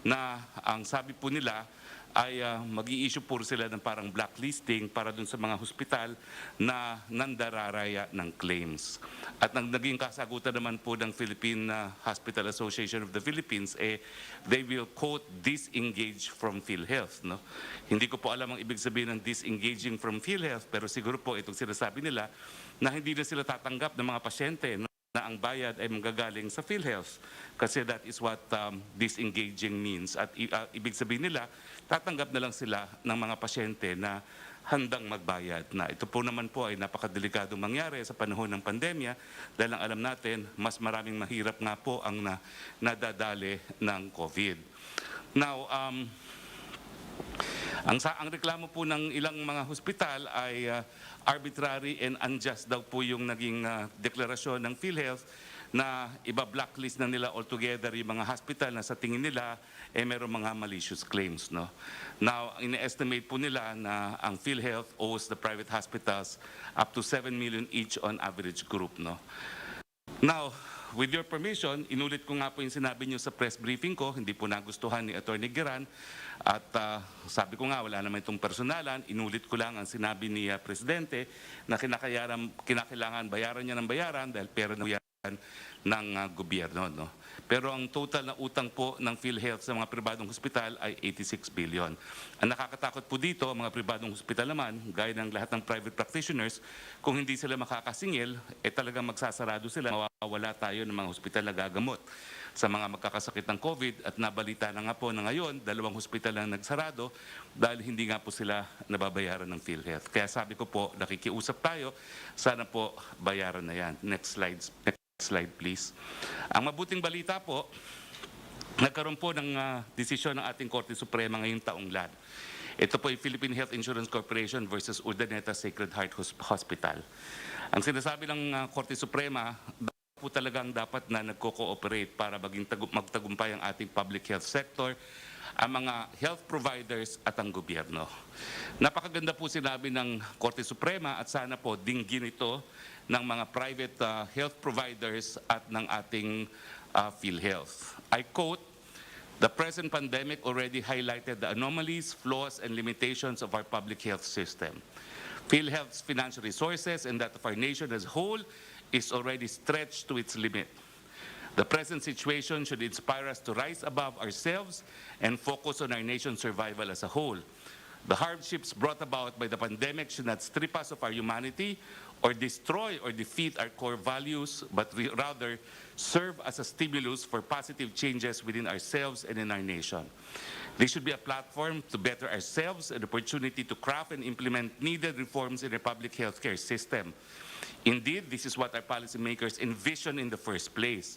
na ang sabi po nila ay mag-i-issue po sila ng parang blacklisting para dun sa mga hospital na nandararaya ng claims. At ang naging kasagutan naman po ng Philippine Hospital Association of the Philippines, they will quote disengage from PhilHealth. No? Hindi ko po alam ang ibig sabihin ng disengaging from PhilHealth, pero siguro po itong sinasabi nila na hindi na sila tatanggap ng mga pasyente na ang bayad ay manggagaling sa PhilHealth. Kasi that is what disengaging means. At ibig sabihin nila, tatanggap na lang sila ng mga pasyente na handang magbayad. Na ito po naman po ay napakadelikadong mangyari sa panahon ng pandemya dahil ang alam natin, mas maraming mahirap nga po ang nadadali ng COVID. Now, ang reklamo po ng ilang mga hospital ay arbitrary and unjust daw po yung naging deklarasyon ng PhilHealth na iba-blacklist na nila altogether yung mga hospital na sa tingin nila mayroong mga malicious claims. No? Now, ina-estimate po nila na ang PhilHealth owes the private hospitals up to 7 million each on average group. No? Now, with your permission, inulit ko nga po yung sinabi niyo sa press briefing ko, hindi po nagustuhan ni Atty. Geran. At sabi ko nga, wala naman itong personalan. Inulit ko lang ang sinabi ni Presidente na kinakailangan bayaran niya ng bayaran dahil pera na yan ng gobyerno. No? Pero ang total na utang po ng PhilHealth sa mga pribadong hospital ay 86 billion. Ang nakakatakot po dito, ang mga pribadong hospital naman, gaya ng lahat ng private practitioners, kung hindi sila makakasingil, talagang magsasarado sila. Mawawala tayo ng mga hospital na gagamot sa mga magkakasakit ng COVID at nabalita na nga po na ngayon, 2 hospital lang nagsarado dahil hindi nga po sila nababayaran ng PhilHealth. Kaya sabi ko po, nakikiusap tayo, sana po bayaran na yan. Next slide please. Ang mabuting balita po, nagkaroon po ng desisyon ng ating Korte Suprema ngayong taong LAD. Ito po ay Philippine Health Insurance Corporation versus Urdaneta Sacred Heart Hospital. Ang sinasabi ng Korte Suprema, po talagang dapat na nagko-cooperate para magtagumpay ang ating public health sector, ang mga health providers at ang gobyerno. Napakaganda po sinabi ng Korte Suprema at sana po dinggin ito ng mga private health providers at ng ating PhilHealth. I quote, "The present pandemic already highlighted the anomalies, flaws, and limitations of our public health system. PhilHealth's financial resources and that of our nation as a whole is already stretched to its limit. The present situation should inspire us to rise above ourselves and focus on our nation's survival as a whole. The hardships brought about by the pandemic should not strip us of our humanity or destroy or defeat our core values, but rather serve as a stimulus for positive changes within ourselves and in our nation. This should be a platform to better ourselves, an opportunity to craft and implement needed reforms in the public healthcare system. Indeed, this is what our policymakers envisioned in the first place.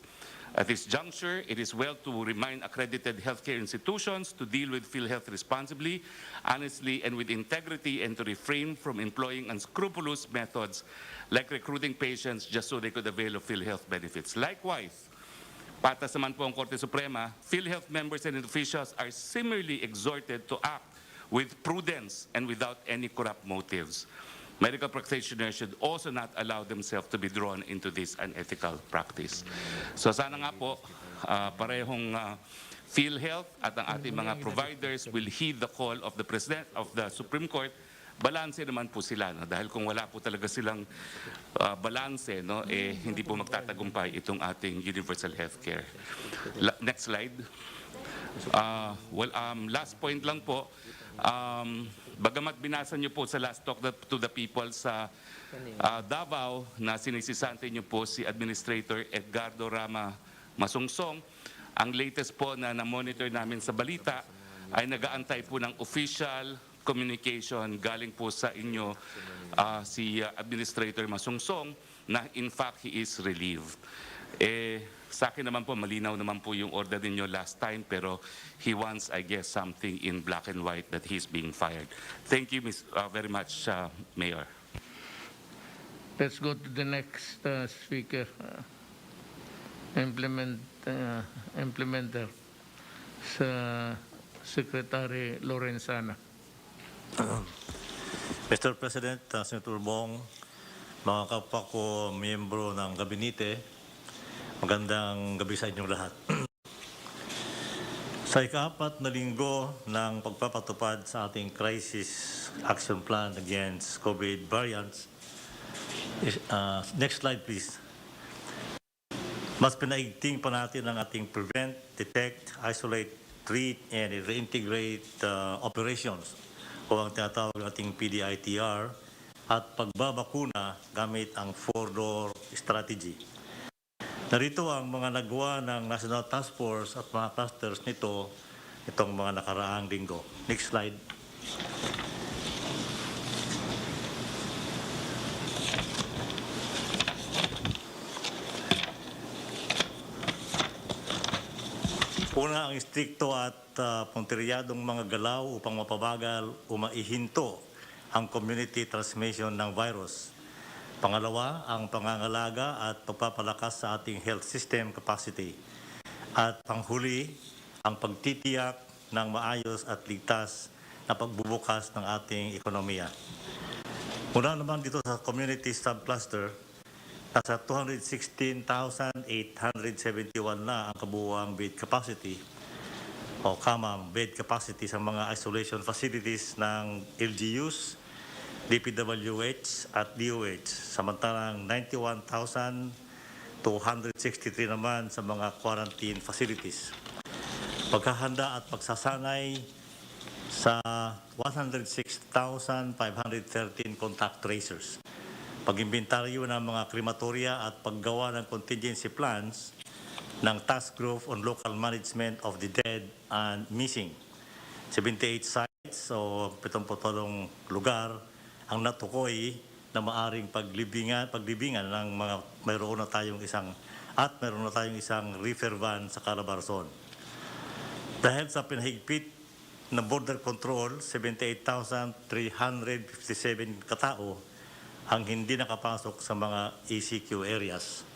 At this juncture, it is well to remind accredited healthcare institutions to deal with PhilHealth responsibly, honestly, and with integrity, and to refrain from employing unscrupulous methods like recruiting patients just so they could avail of PhilHealth benefits. Likewise, patas naman po ang Korte Suprema, PhilHealth members and officials are similarly exhorted to act with prudence and without any corrupt motives. Medical practitioners should also not allow themselves to be drawn into this unethical practice." So sana nga po, parehong PhilHealth at ang ating mga providers will heed the call of the President of the Supreme Court. Balanse naman po sila, no? Dahil kung wala po talaga silang balanse, no, hindi po magtatagumpay itong ating universal healthcare. Next slide. Last point lang po, bagamat binasa niyo po sa last talk to the people sa Davao na sinisisante niyo po si Administrator Edgardo Rama Masungsong, ang latest po na na-monitor namin sa balita ay nag-aantay po ng official communication galing po sa inyo si Administrator Masungsong na in fact he is relieved. Sa akin naman po, malinaw naman po yung order ninyo last time, pero he wants, I guess, something in black and white that he's being fired. Thank you very much, Mayor. Let's go to the next speaker. Implementer sa Secretary Lorenzana. Mr. President, Senator Bong, mga kapwa ko, miyembro ng gabinete, magandang gabi sa inyong lahat. Sa ika-4 na linggo ng pagpapatupad sa ating Crisis Action Plan against COVID variants, next slide please. Mas pinaigting pa natin ang ating prevent, detect, isolate, treat, and reintegrate operations o ang tinatawag nating PDITR at pagbabakuna gamit ang 4-door strategy. Narito ang mga nagawa ng National Task Force at mga clusters nito itong mga nakaraang linggo. Next slide. Una, ang istrikto at puntiryadong mga galaw upang mapabagal o maihinto ang community transmission ng virus. Pangalawa, ang pangangalaga at pagpapalakas sa ating health system capacity. At panghuli, ang pagtitiyak ng maayos at ligtas na pagbubukas ng ating ekonomiya. Mula naman dito sa community subcluster, Nasa 216,871 na ang kabuuang bed capacity o bed capacity sa mga isolation facilities ng LGUs, DPWH at DOH. Samantalang 91,263 naman sa mga quarantine facilities. Paghahanda at pagsasanay sa 106,513 contact tracers. Pag-imbentaryo ng mga krematorya at paggawa ng contingency plans ng Task Group on Local Management of the Dead and Missing. 78 sites o 78 lugar ang natukoy na maaring paglibingan ng mga mayroon na tayong isang reefer van sa Calabarzon. Dahil sa pinahigpit na border control, 78,357 katao ang hindi nakapasok sa mga ECQ areas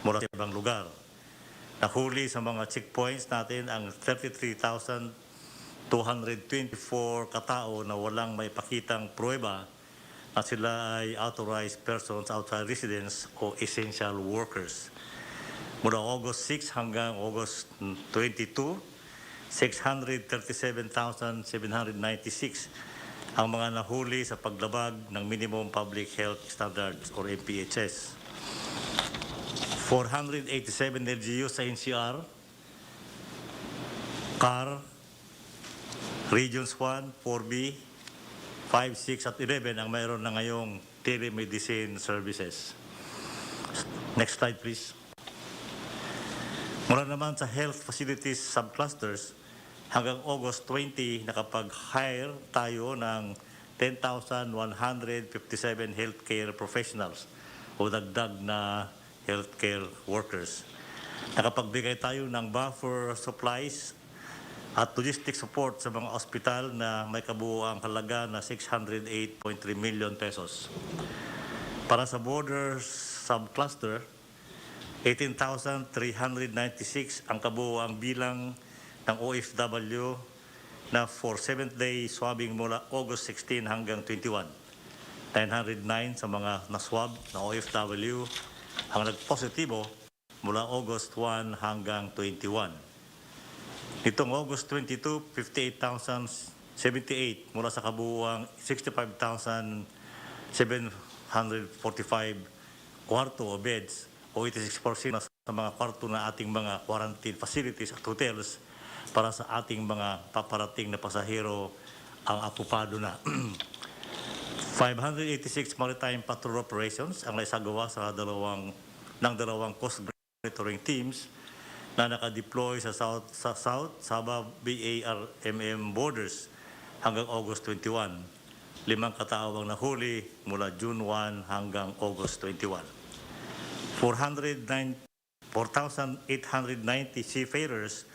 mula sa ibang lugar. Nahuli sa mga checkpoints natin ang 33,224 katao na walang may pakitang pruweba na sila ay authorized persons outside residence o essential workers. Mula August 6 hanggang August 22, 637,796 ang mga nahuli sa paglabag ng Minimum Public Health Standards or MPHS. 487 LGU sa NCR, CAR, Regions 1, 4B, 5, 6 at 11 ang mayroon na ngayong telemedicine services. Next slide please. Mula naman sa health facilities subclusters, hanggang August 20, nakapag-hire tayo ng 10,157 healthcare professionals o dagdag na healthcare workers. Nakapagbigay tayo ng buffer supplies at logistic support sa mga ospital na may kabuuang halaga na 608.3 million pesos. Para sa borders subcluster, 18,396 ang kabuuang bilang ng OFW na for 7th day swabbing mula August 16 hanggang 21. 909 sa mga naswab na OFW ang nagpositibo mula August 1 hanggang 21. Nitong August 22, 58,078 mula sa kabuuang 65,745 kwarto o beds o 86% sa mga kwarto na ating mga quarantine facilities at hotels para sa ating mga paparating na pasahero ang akupado na. 586 maritime patrol operations ang naisagawa sa dalawang Coast Guard monitoring teams na nakadeploy sa Sabah BARMM borders hanggang August 21. 5 katao ang nahuli mula June 1 hanggang August 21. 4,890 seafarers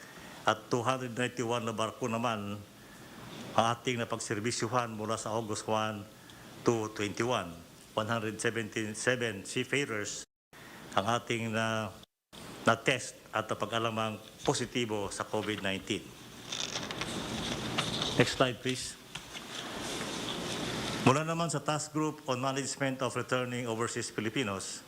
at 291 na barko naman ang ating napagserbisyuhan mula sa August 1 to 21. 177 seafarers ang ating na-test at napag-alamang positibo sa COVID-19. Next slide please. Mula naman sa Task Group on Management of Returning Overseas Filipinos,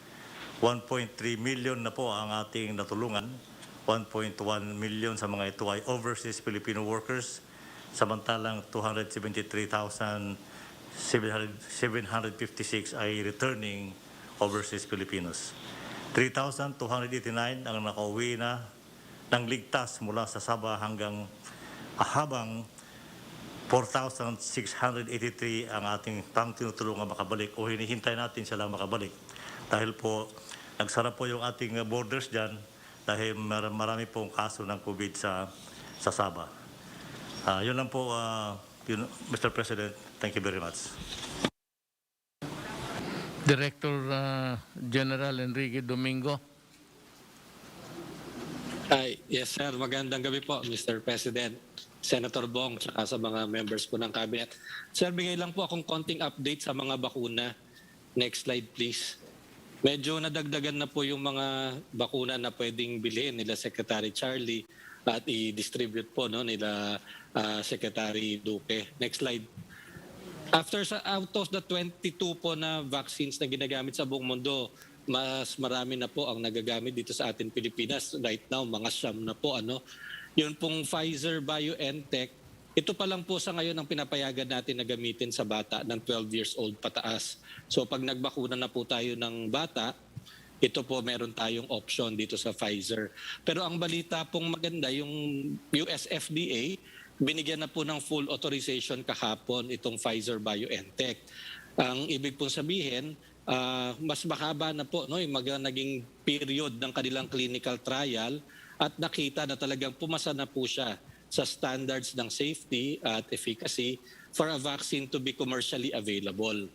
1.3 million na po ang ating natulungan. 1.1 million sa mga ito ay overseas Filipino workers, samantalang 273,756 ay returning overseas Filipinos. 3,289 ang nakauwi na ng ligtas mula sa Sabah habang 4,683 ang ating tinutulungan makabalik o hinihintay natin sila makabalik. Dahil po, nagsara po yung ating borders dyan dahil marami pong kaso ng COVID sa Sabah. Yun lang po, Mr. President. Thank you very much. Director General Enrique Domingo. Yes, sir. Magandang gabi po, Mr. President, Senator Bong, tsaka sa mga members po ng Cabinet. Sir, bigay lang po akong konting update sa mga bakuna. Next slide, please. Medyo nadagdagan na po yung mga bakuna na pwedeng bilhin nila Secretary Charlie at i-distribute po nila Secretary Duque. Next slide. Out of the 22 po na vaccines na ginagamit sa buong mundo, mas marami na po ang nagagamit dito sa atin Pilipinas. Right now, mga siyam na po. Yun pong Pfizer BioNTech, ito pa lang po sa ngayon ang pinapayagan natin na gamitin sa bata ng 12 years old pataas. So pag nagbakuna na po tayo ng bata, ito po meron tayong option dito sa Pfizer. Pero ang balita pong maganda, yung US FDA, binigyan na po ng full authorization kahapon itong Pfizer BioNTech. Ang ibig pong sabihin, mas mahaba na po yung naging period ng kanilang clinical trial at nakita na talagang pumasa na po siya sa standards ng safety at efficacy for a vaccine to be commercially available.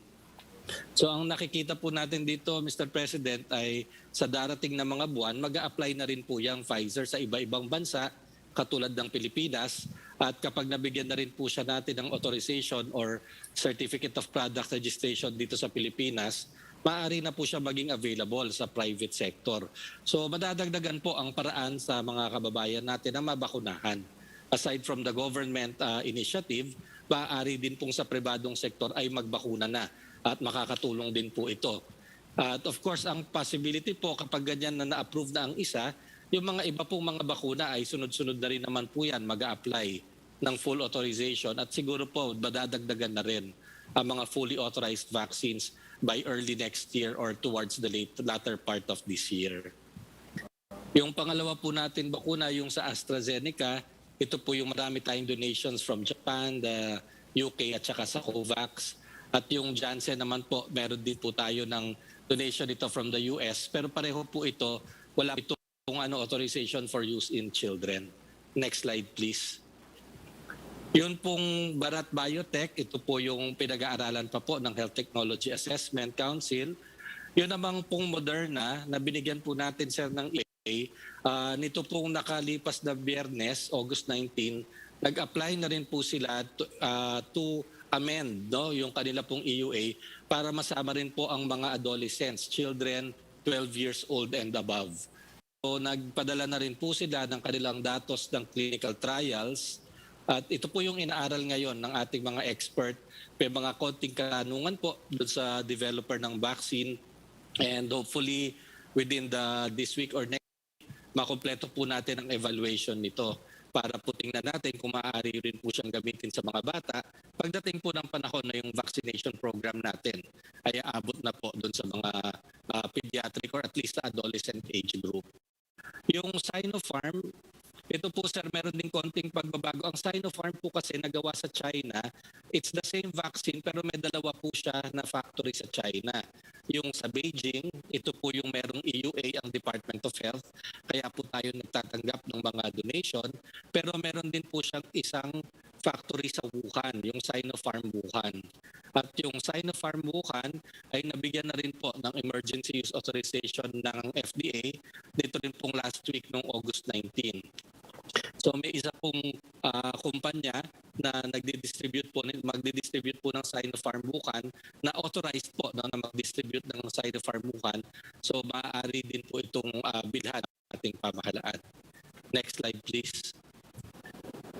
So ang nakikita po natin dito, Mr. President, ay sa darating na mga buwan, mag-a-apply na rin po yung Pfizer sa iba-ibang bansa katulad ng Pilipinas. At kapag nabigyan na rin po siya natin ng authorization or Certificate of Product Registration dito sa Pilipinas, maaari na po siya maging available sa private sector. So madadagdagan po ang paraan sa mga kababayan natin na mabakunahan. Aside from the government initiative, maaari din pong sa pribadong sektor ay magbakuna na at makakatulong din po ito. At of course, ang possibility po kapag ganyan na na-approve na ang isa, yung mga iba pong mga bakuna ay sunod-sunod na rin naman po yan mag-a-apply ng full authorization at siguro po madadagdagan na rin ang mga fully authorized vaccines by early next year or towards the latter part of this year. Yung pangalawa po natin bakuna, yung sa AstraZeneca, ito po yung marami tayong donations from Japan, the UK at saka sa COVAX. At yung Janssen naman po, meron din po tayo ng donation ito from the US. Pero pareho po ito, wala itong authorization for use in children. Next slide please. Yun pong Bharat Biotech, ito po yung pinag-aaralan pa po ng Health Technology Assessment Council. Yun namang pong Moderna na binigyan po natin sir ng nito pong nakalipas na Biyernes, August 19, nag-apply na rin po sila to amend yung kanila pong EUA para masama rin po ang mga adolescents, children 12 years old and above. So nagpadala na rin po sila ng kanilang datos ng clinical trials at ito po yung inaaral ngayon ng ating mga expert. May mga konting katanungan po doon sa developer ng vaccine and hopefully within this week or next makompleto po natin ang evaluation nito para po tingnan natin kung maaari rin po siyang gamitin sa mga bata pagdating po ng panahon na yung vaccination program natin ay aabot na po doon sa mga pediatric or at least adolescent age group. Yung Sinopharm, ito po sir, meron din konting pagbabago. Ang Sinopharm po kasi nagawa sa China, it's the same vaccine pero may dalawa po siya na factory sa China. Yung sa Beijing, ito po yung merong EUA ang Department of Health, kaya po tayo nagtatanggap ng mga donation. Pero meron din po siyang isang factory sa Wuhan, yung Sinopharm Wuhan. At yung Sinopharm Wuhan ay nabigyan na rin po ng emergency use authorization ng FDA dito rin pong last week noong August 19. So may isa pong kumpanya na magdidistribute po ng Sinopharm Wuhan na authorized po na mag-distribute ng Sinopharm Wuhan. So maaari din po itong bilhan ng ating pamahalaan. Next slide please.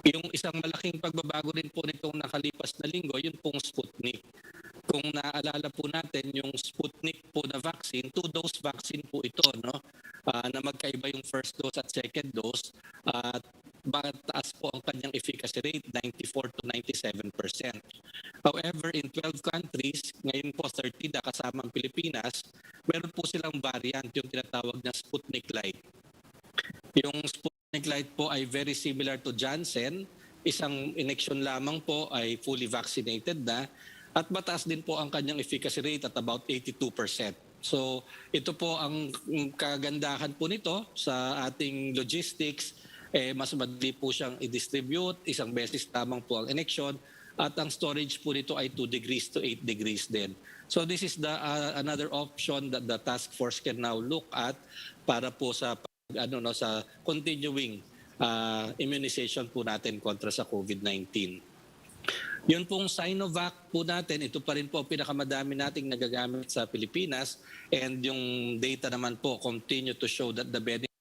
Yung isang malaking pagbabago din po nitong nakalipas na linggo, yun pong Sputnik. Kung naaalala po natin, yung Sputnik po na vaccine, 2-dose vaccine po ito, na magkaiba yung first dose at second dose. At mataas po ang kanyang efficacy rate, 94 to 97%. However, in 12 countries, ngayon po 30 na kasama ang Pilipinas, meron po silang variant, yung tinatawag na Sputnik Light. Yung Sputnik Light po ay very similar to Janssen. Isang injection lamang po ay fully vaccinated na at mataas din po ang kanyang efficacy rate at about 82%. So ito po ang kagandahan po nito sa ating logistics. Mas madali po siyang i-distribute, isang beses lamang po ang injection at ang storage po nito ay 2 degrees to 8 degrees din. So this is another option that the task force can now look at para po sa sa continuing immunization po natin kontra sa COVID-19. Yun pong Sinovac po natin, ito pa rin po pinakamadami nating nagagamit sa Pilipinas and yung data naman po continue to show that the benefit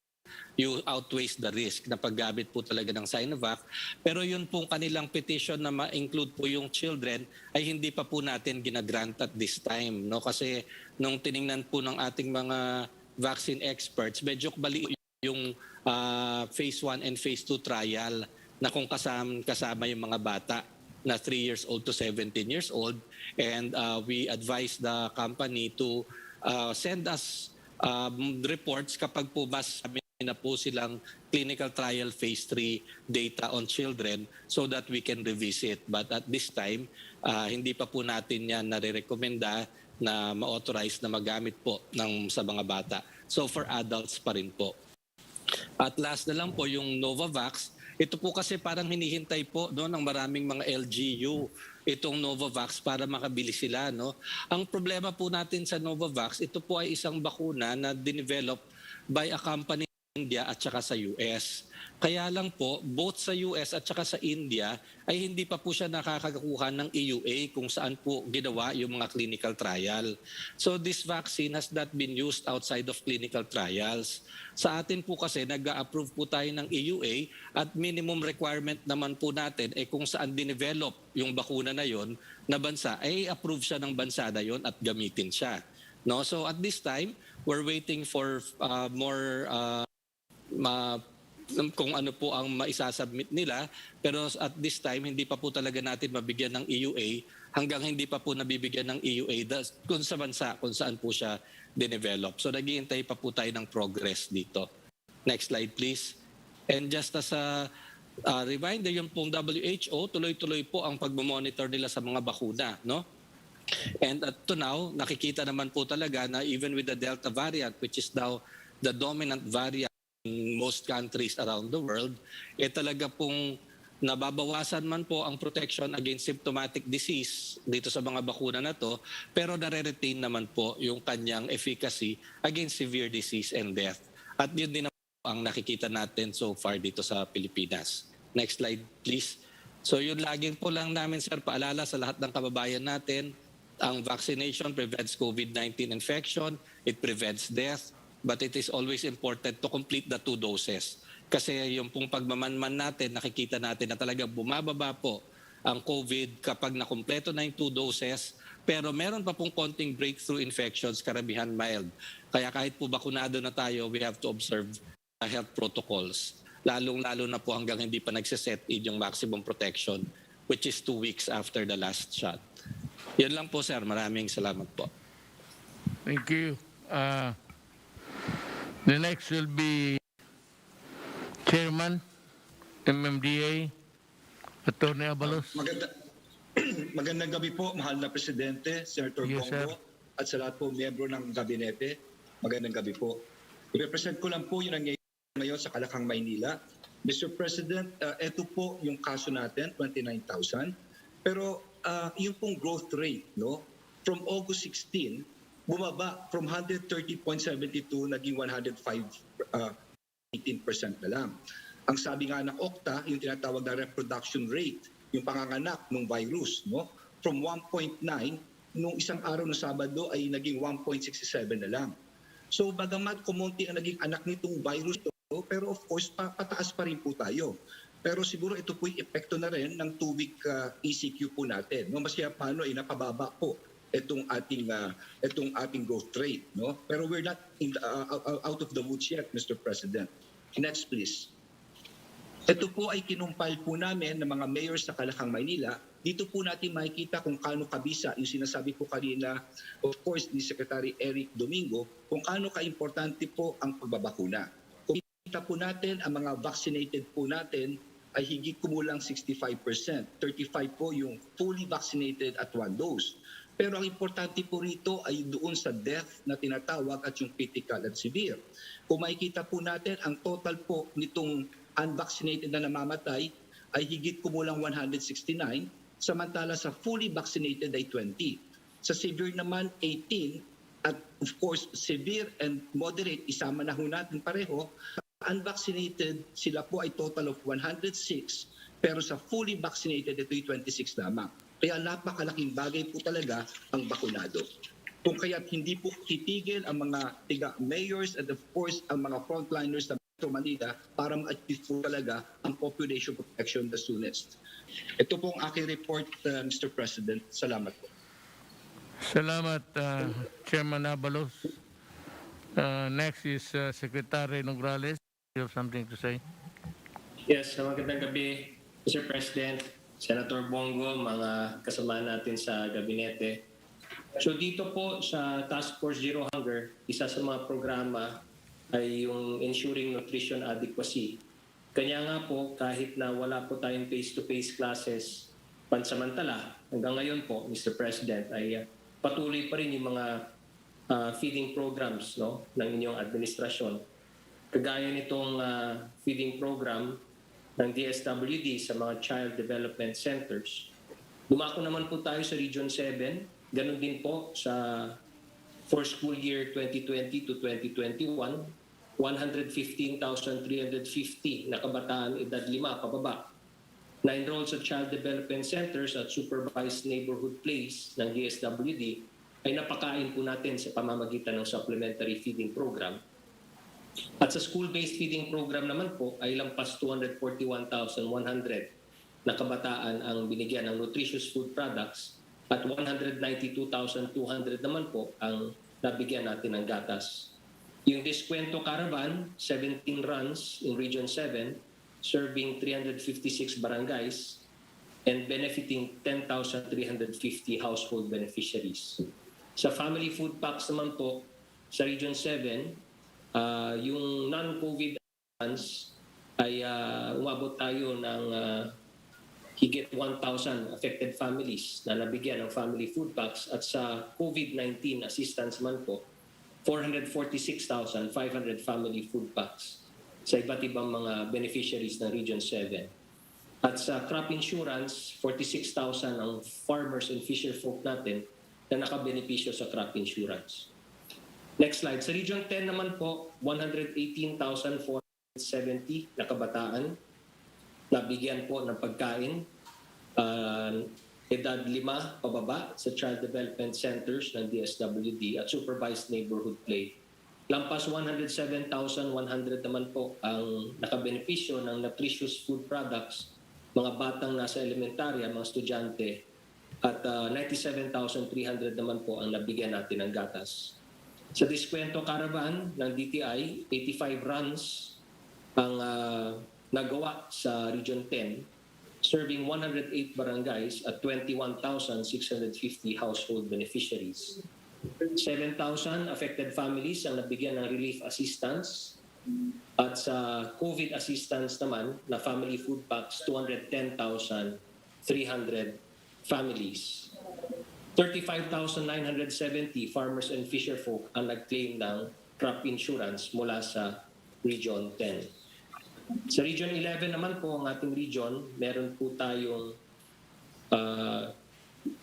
you outweighs the risk na paggamit po talaga ng Sinovac. Pero yun pong kanilang petition na ma-include po yung children ay hindi pa po natin ginagrant at this time. No? Kasi nung tiningnan po ng ating mga vaccine experts, medyo bali yung phase 1 and phase 2 trial na kung kasama yung mga bata na 3 years old to 17 years old. And we advise the company to send us reports kapag po mas na po silang clinical trial phase 3 data on children so that we can revisit. But at this time, hindi pa po natin yan nare-recommenda na ma-authorize na magamit po sa mga bata. So for adults pa rin po. At last na lang po yung Novavax. Ito po kasi parang hinihintay po ng maraming mga LGU itong Novavax para makabili sila. No? Ang problema po natin sa Novavax, ito po ay isang bakuna na dinevelop by a company India at saka sa US. Kaya lang po, both sa US at saka sa India ay hindi pa po siya nakakakuha ng EUA kung saan po ginawa yung mga clinical trial. So this vaccine has not been used outside of clinical trials. Sa atin po kasi nag-a-approve po tayo ng EUA at minimum requirement naman po natin ay kung saan dinevelop yung bakuna na yon na bansa ay approve siya ng bansa na yon at gamitin siya. No? So at this time, we're waiting for more kung ano po ang maisasubmit nila, pero at this time hindi pa po talaga natin mabigyan ng EUA hanggang hindi pa po nabibigyan ng EUA kung sa bansa kung saan po siya dinevelop. So naghihintay pa po tayo ng progress dito. Next slide please. And just as a reminder, yung pong WHO, tuloy-tuloy po ang pagmamonitor nila sa mga bakuna, no? And up to now, nakikita naman po talaga na even with the Delta variant, which is now the dominant variant in most countries around the world, talaga pong nababawasan man po ang protection against symptomatic disease dito sa mga bakuna na to, pero nare-retain naman po yung kanyang efficacy against severe disease and death. At yun din naman po ang nakikita natin so far dito sa Pilipinas. Next slide please. So yun laging po lang namin sir paalala sa lahat ng kababayan natin, ang vaccination prevents COVID-19 infection, it prevents death, but it is always important to complete the 2 doses. Kasi yung pong pagmamanman natin, nakikita natin na talaga bumababa po ang COVID kapag nakumpleto na yung 2 doses, pero meron pa pong konting breakthrough infections, karamihan mild. Kaya kahit po bakunado na tayo, we have to observe health protocols. Lalong-lalo na po hanggang hindi pa nagsiset in yung maximum protection, which is 2 weeks after the last shot. Yan lang po sir, maraming salamat po. Thank you. The next will be Chairman, MMDA, Attorney Abalos. Magandang gabi po, mahal na Presidente, Senator Yes, sir. Bongo, at sa lahat po miyembro ng Gabinete. Magandang gabi po. I-represent ko lang po yung nangyayari ngayon sa Kalakang, Maynila. Mr. President, ito po yung kaso natin, 29,000. Pero yung pong growth rate, no, from August 16, bumaba from 130.72 naging 105.18% na lang. Ang sabi nga ng Okta, yung tinatawag na reproduction rate, yung panganganak ng virus, no, from 1.9 nung isang araw ng Sabado ay naging 1.67 na lang. So bagamat kumunti ang naging anak nitong virus ito, pero of course pataas pa rin po tayo. Pero siguro ito po yung epekto na rin ng 2-week ECQ po natin. No, mas kaya paano ay napababa po itong ating growth rate, no? Pero we're not out of the woods yet, Mr. President. Next, please. Ito po ay kinumpile po namin ng mga mayors sa Kalakang, Maynila. Dito po natin makikita kung kaano kabisa yung sinasabi po kanina, of course, ni Secretary Eric Domingo, kung kaano kaimportante po ang pagbabakuna. Kung kita po natin, ang mga vaccinated po natin ay higit kumulang 65%. 35% po yung fully vaccinated at 1 dose. Pero ang importante po rito ay doon sa death na tinatawag at yung critical at severe. Kung makikita po natin, ang total po nitong unvaccinated na namamatay ay higit kumulang 169, samantala sa fully vaccinated ay 20. Sa severe naman, 18, at of course, severe and moderate, isama na ho natin pareho. Unvaccinated, sila po ay total of 106, pero sa fully vaccinated, ito'y 26 lamang. Kaya napakalaking bagay po talaga ang bakunado. Kung kaya't hindi po titigil ang mga mayors and of course ang mga frontliners na Metro Manila para ma-achieve po talaga ang population protection the soonest. Ito po ang aking report, Mr. President. Salamat po. Salamat, Chairman Abalos. Next is Secretary Nograles. You have something to say? Yes, magandang gabi, Mr. President, Senator Bongo, mga kasama natin sa gabinete. So dito po sa Task Force Zero Hunger, isa sa mga programa ay yung Ensuring Nutrition Adequacy. Kanya nga po, kahit na wala po tayong face-to-face classes pansamantala, hanggang ngayon po, Mr. President, ay patuloy pa rin yung mga feeding programs, no, ng inyong administrasyon. Kagaya nitong feeding program ng DSWD sa mga Child Development Centers. Dumako naman po tayo sa Region 7. Ganon din po sa for school year 2020 to 2021, 115,350 na kabataan edad 5 pababa na-enroll sa Child Development Centers at Supervised Neighborhood Place ng DSWD ay napakain po natin sa pamamagitan ng Supplementary Feeding Program. At sa school-based feeding program naman po ay lampas 241,100 na kabataan ang binigyan ng nutritious food products at 192,200 naman po ang nabigyan natin ng gatas. Yung Diskwento Caravan, 17 runs in Region 7, serving 356 barangays and benefiting 10,350 household beneficiaries. Sa family food packs naman po, sa Region 7, yung non-COVID funds ay umabot tayo ng higit 1,000 affected families na nabigyan ng family food packs at sa COVID-19 assistance man po, 446,500 family food packs sa iba't ibang mga beneficiaries ng Region 7. At sa crop insurance, 46,000 ang farmers and fisher folk natin na nakabenepisyo sa crop insurance. Next slide. Sa Region 10 naman po, 118,470 na kabataan nabigyan po ng pagkain edad 5 pababa sa Child Development Centers ng DSWD at Supervised Neighborhood Play. Lampas 107,100 naman po ang nakabenepisyo ng nutritious food products, mga batang nasa elementarya, mga estudyante, at 97,300 naman po ang nabigyan natin ng gatas. Sa Diskwento Caravan ng DTI, 85 runs ang nagawa sa Region 10, serving 108 barangays at 21,650 household beneficiaries. 7,000 affected families ang nabigyan ng relief assistance. At sa COVID assistance naman na family food packs, 210,300 families. 35,970 farmers and fisher folk ang nag-claim ng crop insurance mula sa Region 10. Sa Region 11 naman po, ang ating region, meron po tayong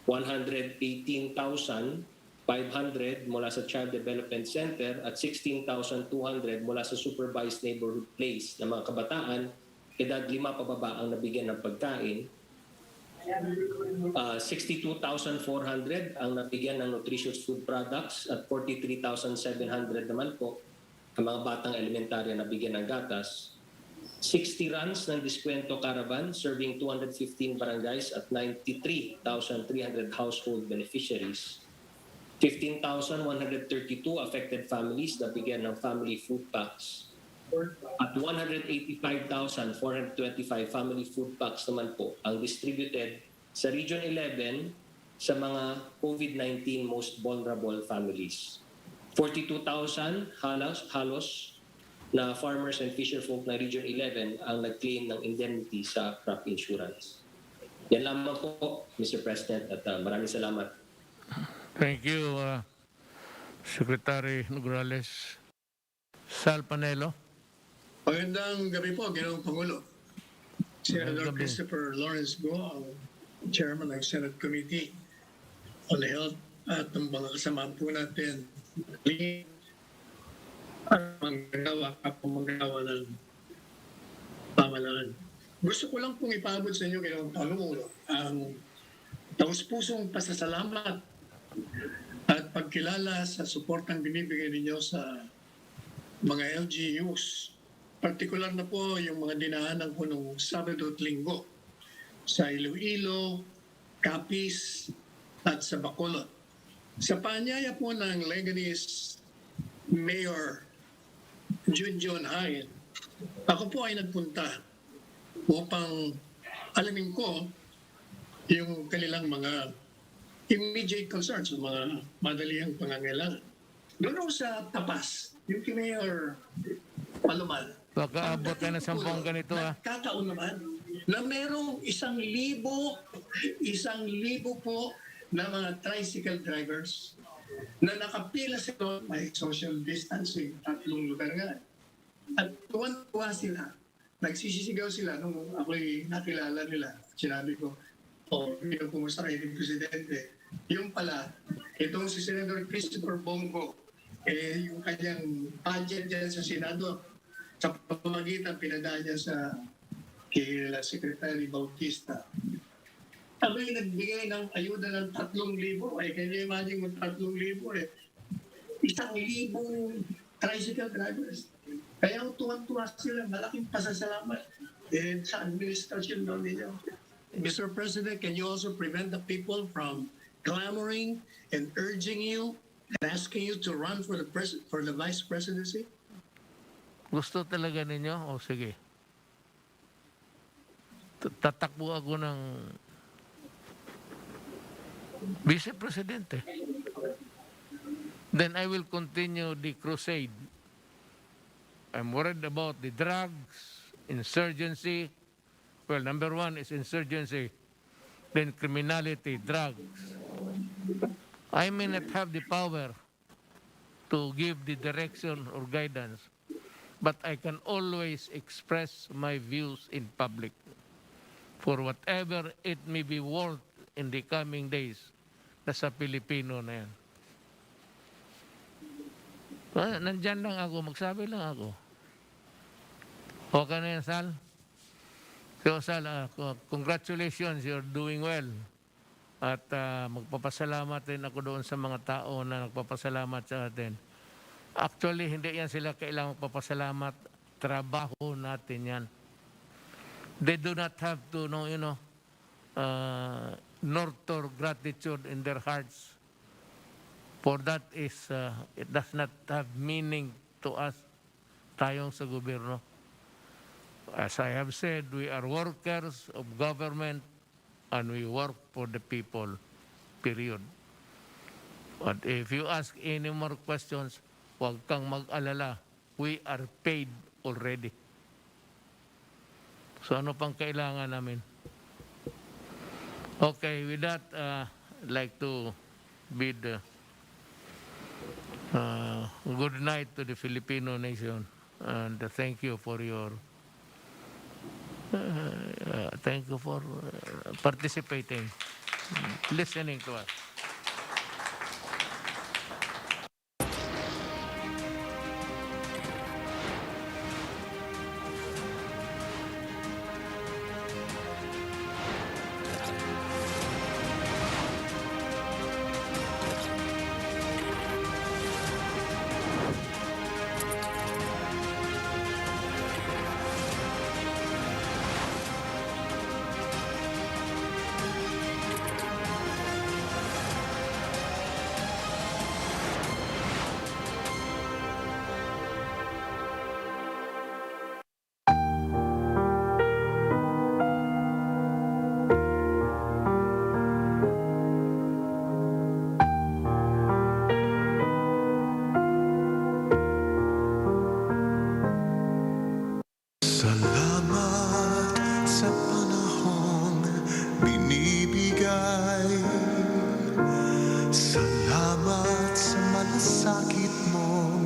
118,500 mula sa Child Development Center at 16,200 mula sa Supervised Neighborhood Place na mga kabataan, edad 5 pababa ang nabigyan ng pagkain. 62,400 ang nabigyan ng nutritious food products at 43,700 naman po ang mga batang elementarya nabigyan ng gatas. 60 runs ng Diskwento Caravan serving 215 barangays at 93,300 household beneficiaries. 15,132 affected families nabigyan ng family food packs. At 185,425 family food packs naman po ang distributed sa Region 11 sa mga COVID-19 most vulnerable families. 42,000 halos na farmers and fisher folk na Region 11 ang nag-claim ng indemnity sa crop insurance. Yan lamang po, Mr. President, at maraming salamat. Thank you, Secretary Nograles. Sal Panelo. Magandang gabi po, Ginoong Pangulo. Senator Christopher Lawrence Go, ang Chairman ng Senate Committee on Health at ng mga kasama po natin ang manggagawa ng pamahalaan. Gusto ko lang pong ipaabot sa inyo, Ginoong Pangulo, ang taus-pusong pasasalamat at pagkilala sa suportang binibigay ninyo sa mga LGUs partikular na po yung mga dinaanan ko nung Sabado at Linggo sa Iloilo, Capiz, at sa Bacolod. Sa paanyaya po ng Leganese Mayor Junjun Hain, ako po ay nagpunta upang alamin ko yung kanilang mga immediate concerns, mga madalihang pangangailangan. Doon sa Tapas, yung kay Mayor Palumal, Pagkaabot ka na 10 ganito ha. nagkataon naman na merong 1,000 po na mga tricycle drivers na nakapila sila, may social distancing, 3 lugar nga. At tuwan-tuwa sila. Nagsisisigaw sila nung ako'y nakilala nila. Sinabi ko, kumusta kayo ng Presidente? Yung pala, itong si Senator Christopher Bongo, yung kanyang budget dyan sa Senado, sa pamamagitan pinadaan niya sa kay Secretary Bautista. Kami nagbigay ng ayuda ng 3,000. Can you imagine mo 3,000 eh? 1,000 tricycle drivers. Kaya tuwan-tuwa sila, malaking pasasalamat sa administrasyon daw ninyo. Mr. President, can you also prevent the people from clamoring and urging you and asking you to run for the vice presidency? Gusto talaga ninyo? O sige. Tatakbo ako ng Vice Presidente. Then I will continue the crusade. I'm worried about the drugs, insurgency. Well, number 1 is insurgency. Then criminality, drugs. I may not have the power to give the direction or guidance, but I can always express my views in public for whatever it may be worth in the coming days na sa Pilipino na yan. Nandyan lang ako, magsabi lang ako. Okay na yan, Sal? So, Sal, congratulations, you're doing well. At magpapasalamat rin ako doon sa mga tao na nagpapasalamat sa atin. Actually, hindi yan sila kailangang magpapasalamat. Trabaho natin yan. They do not have to, nurture gratitude in their hearts. For that is, it does not have meaning to us, tayong sa gobyerno. As I have said, we are workers of government and we work for the people, period. But if you ask any more questions, huwag kang mag-alala. We are paid already. So ano pang kailangan namin? Okay, with that, I'd like to bid good night to the Filipino nation. And thank you for your participating, listening to us. Salamat sa panahong binibigay. Salamat sa malasakit mo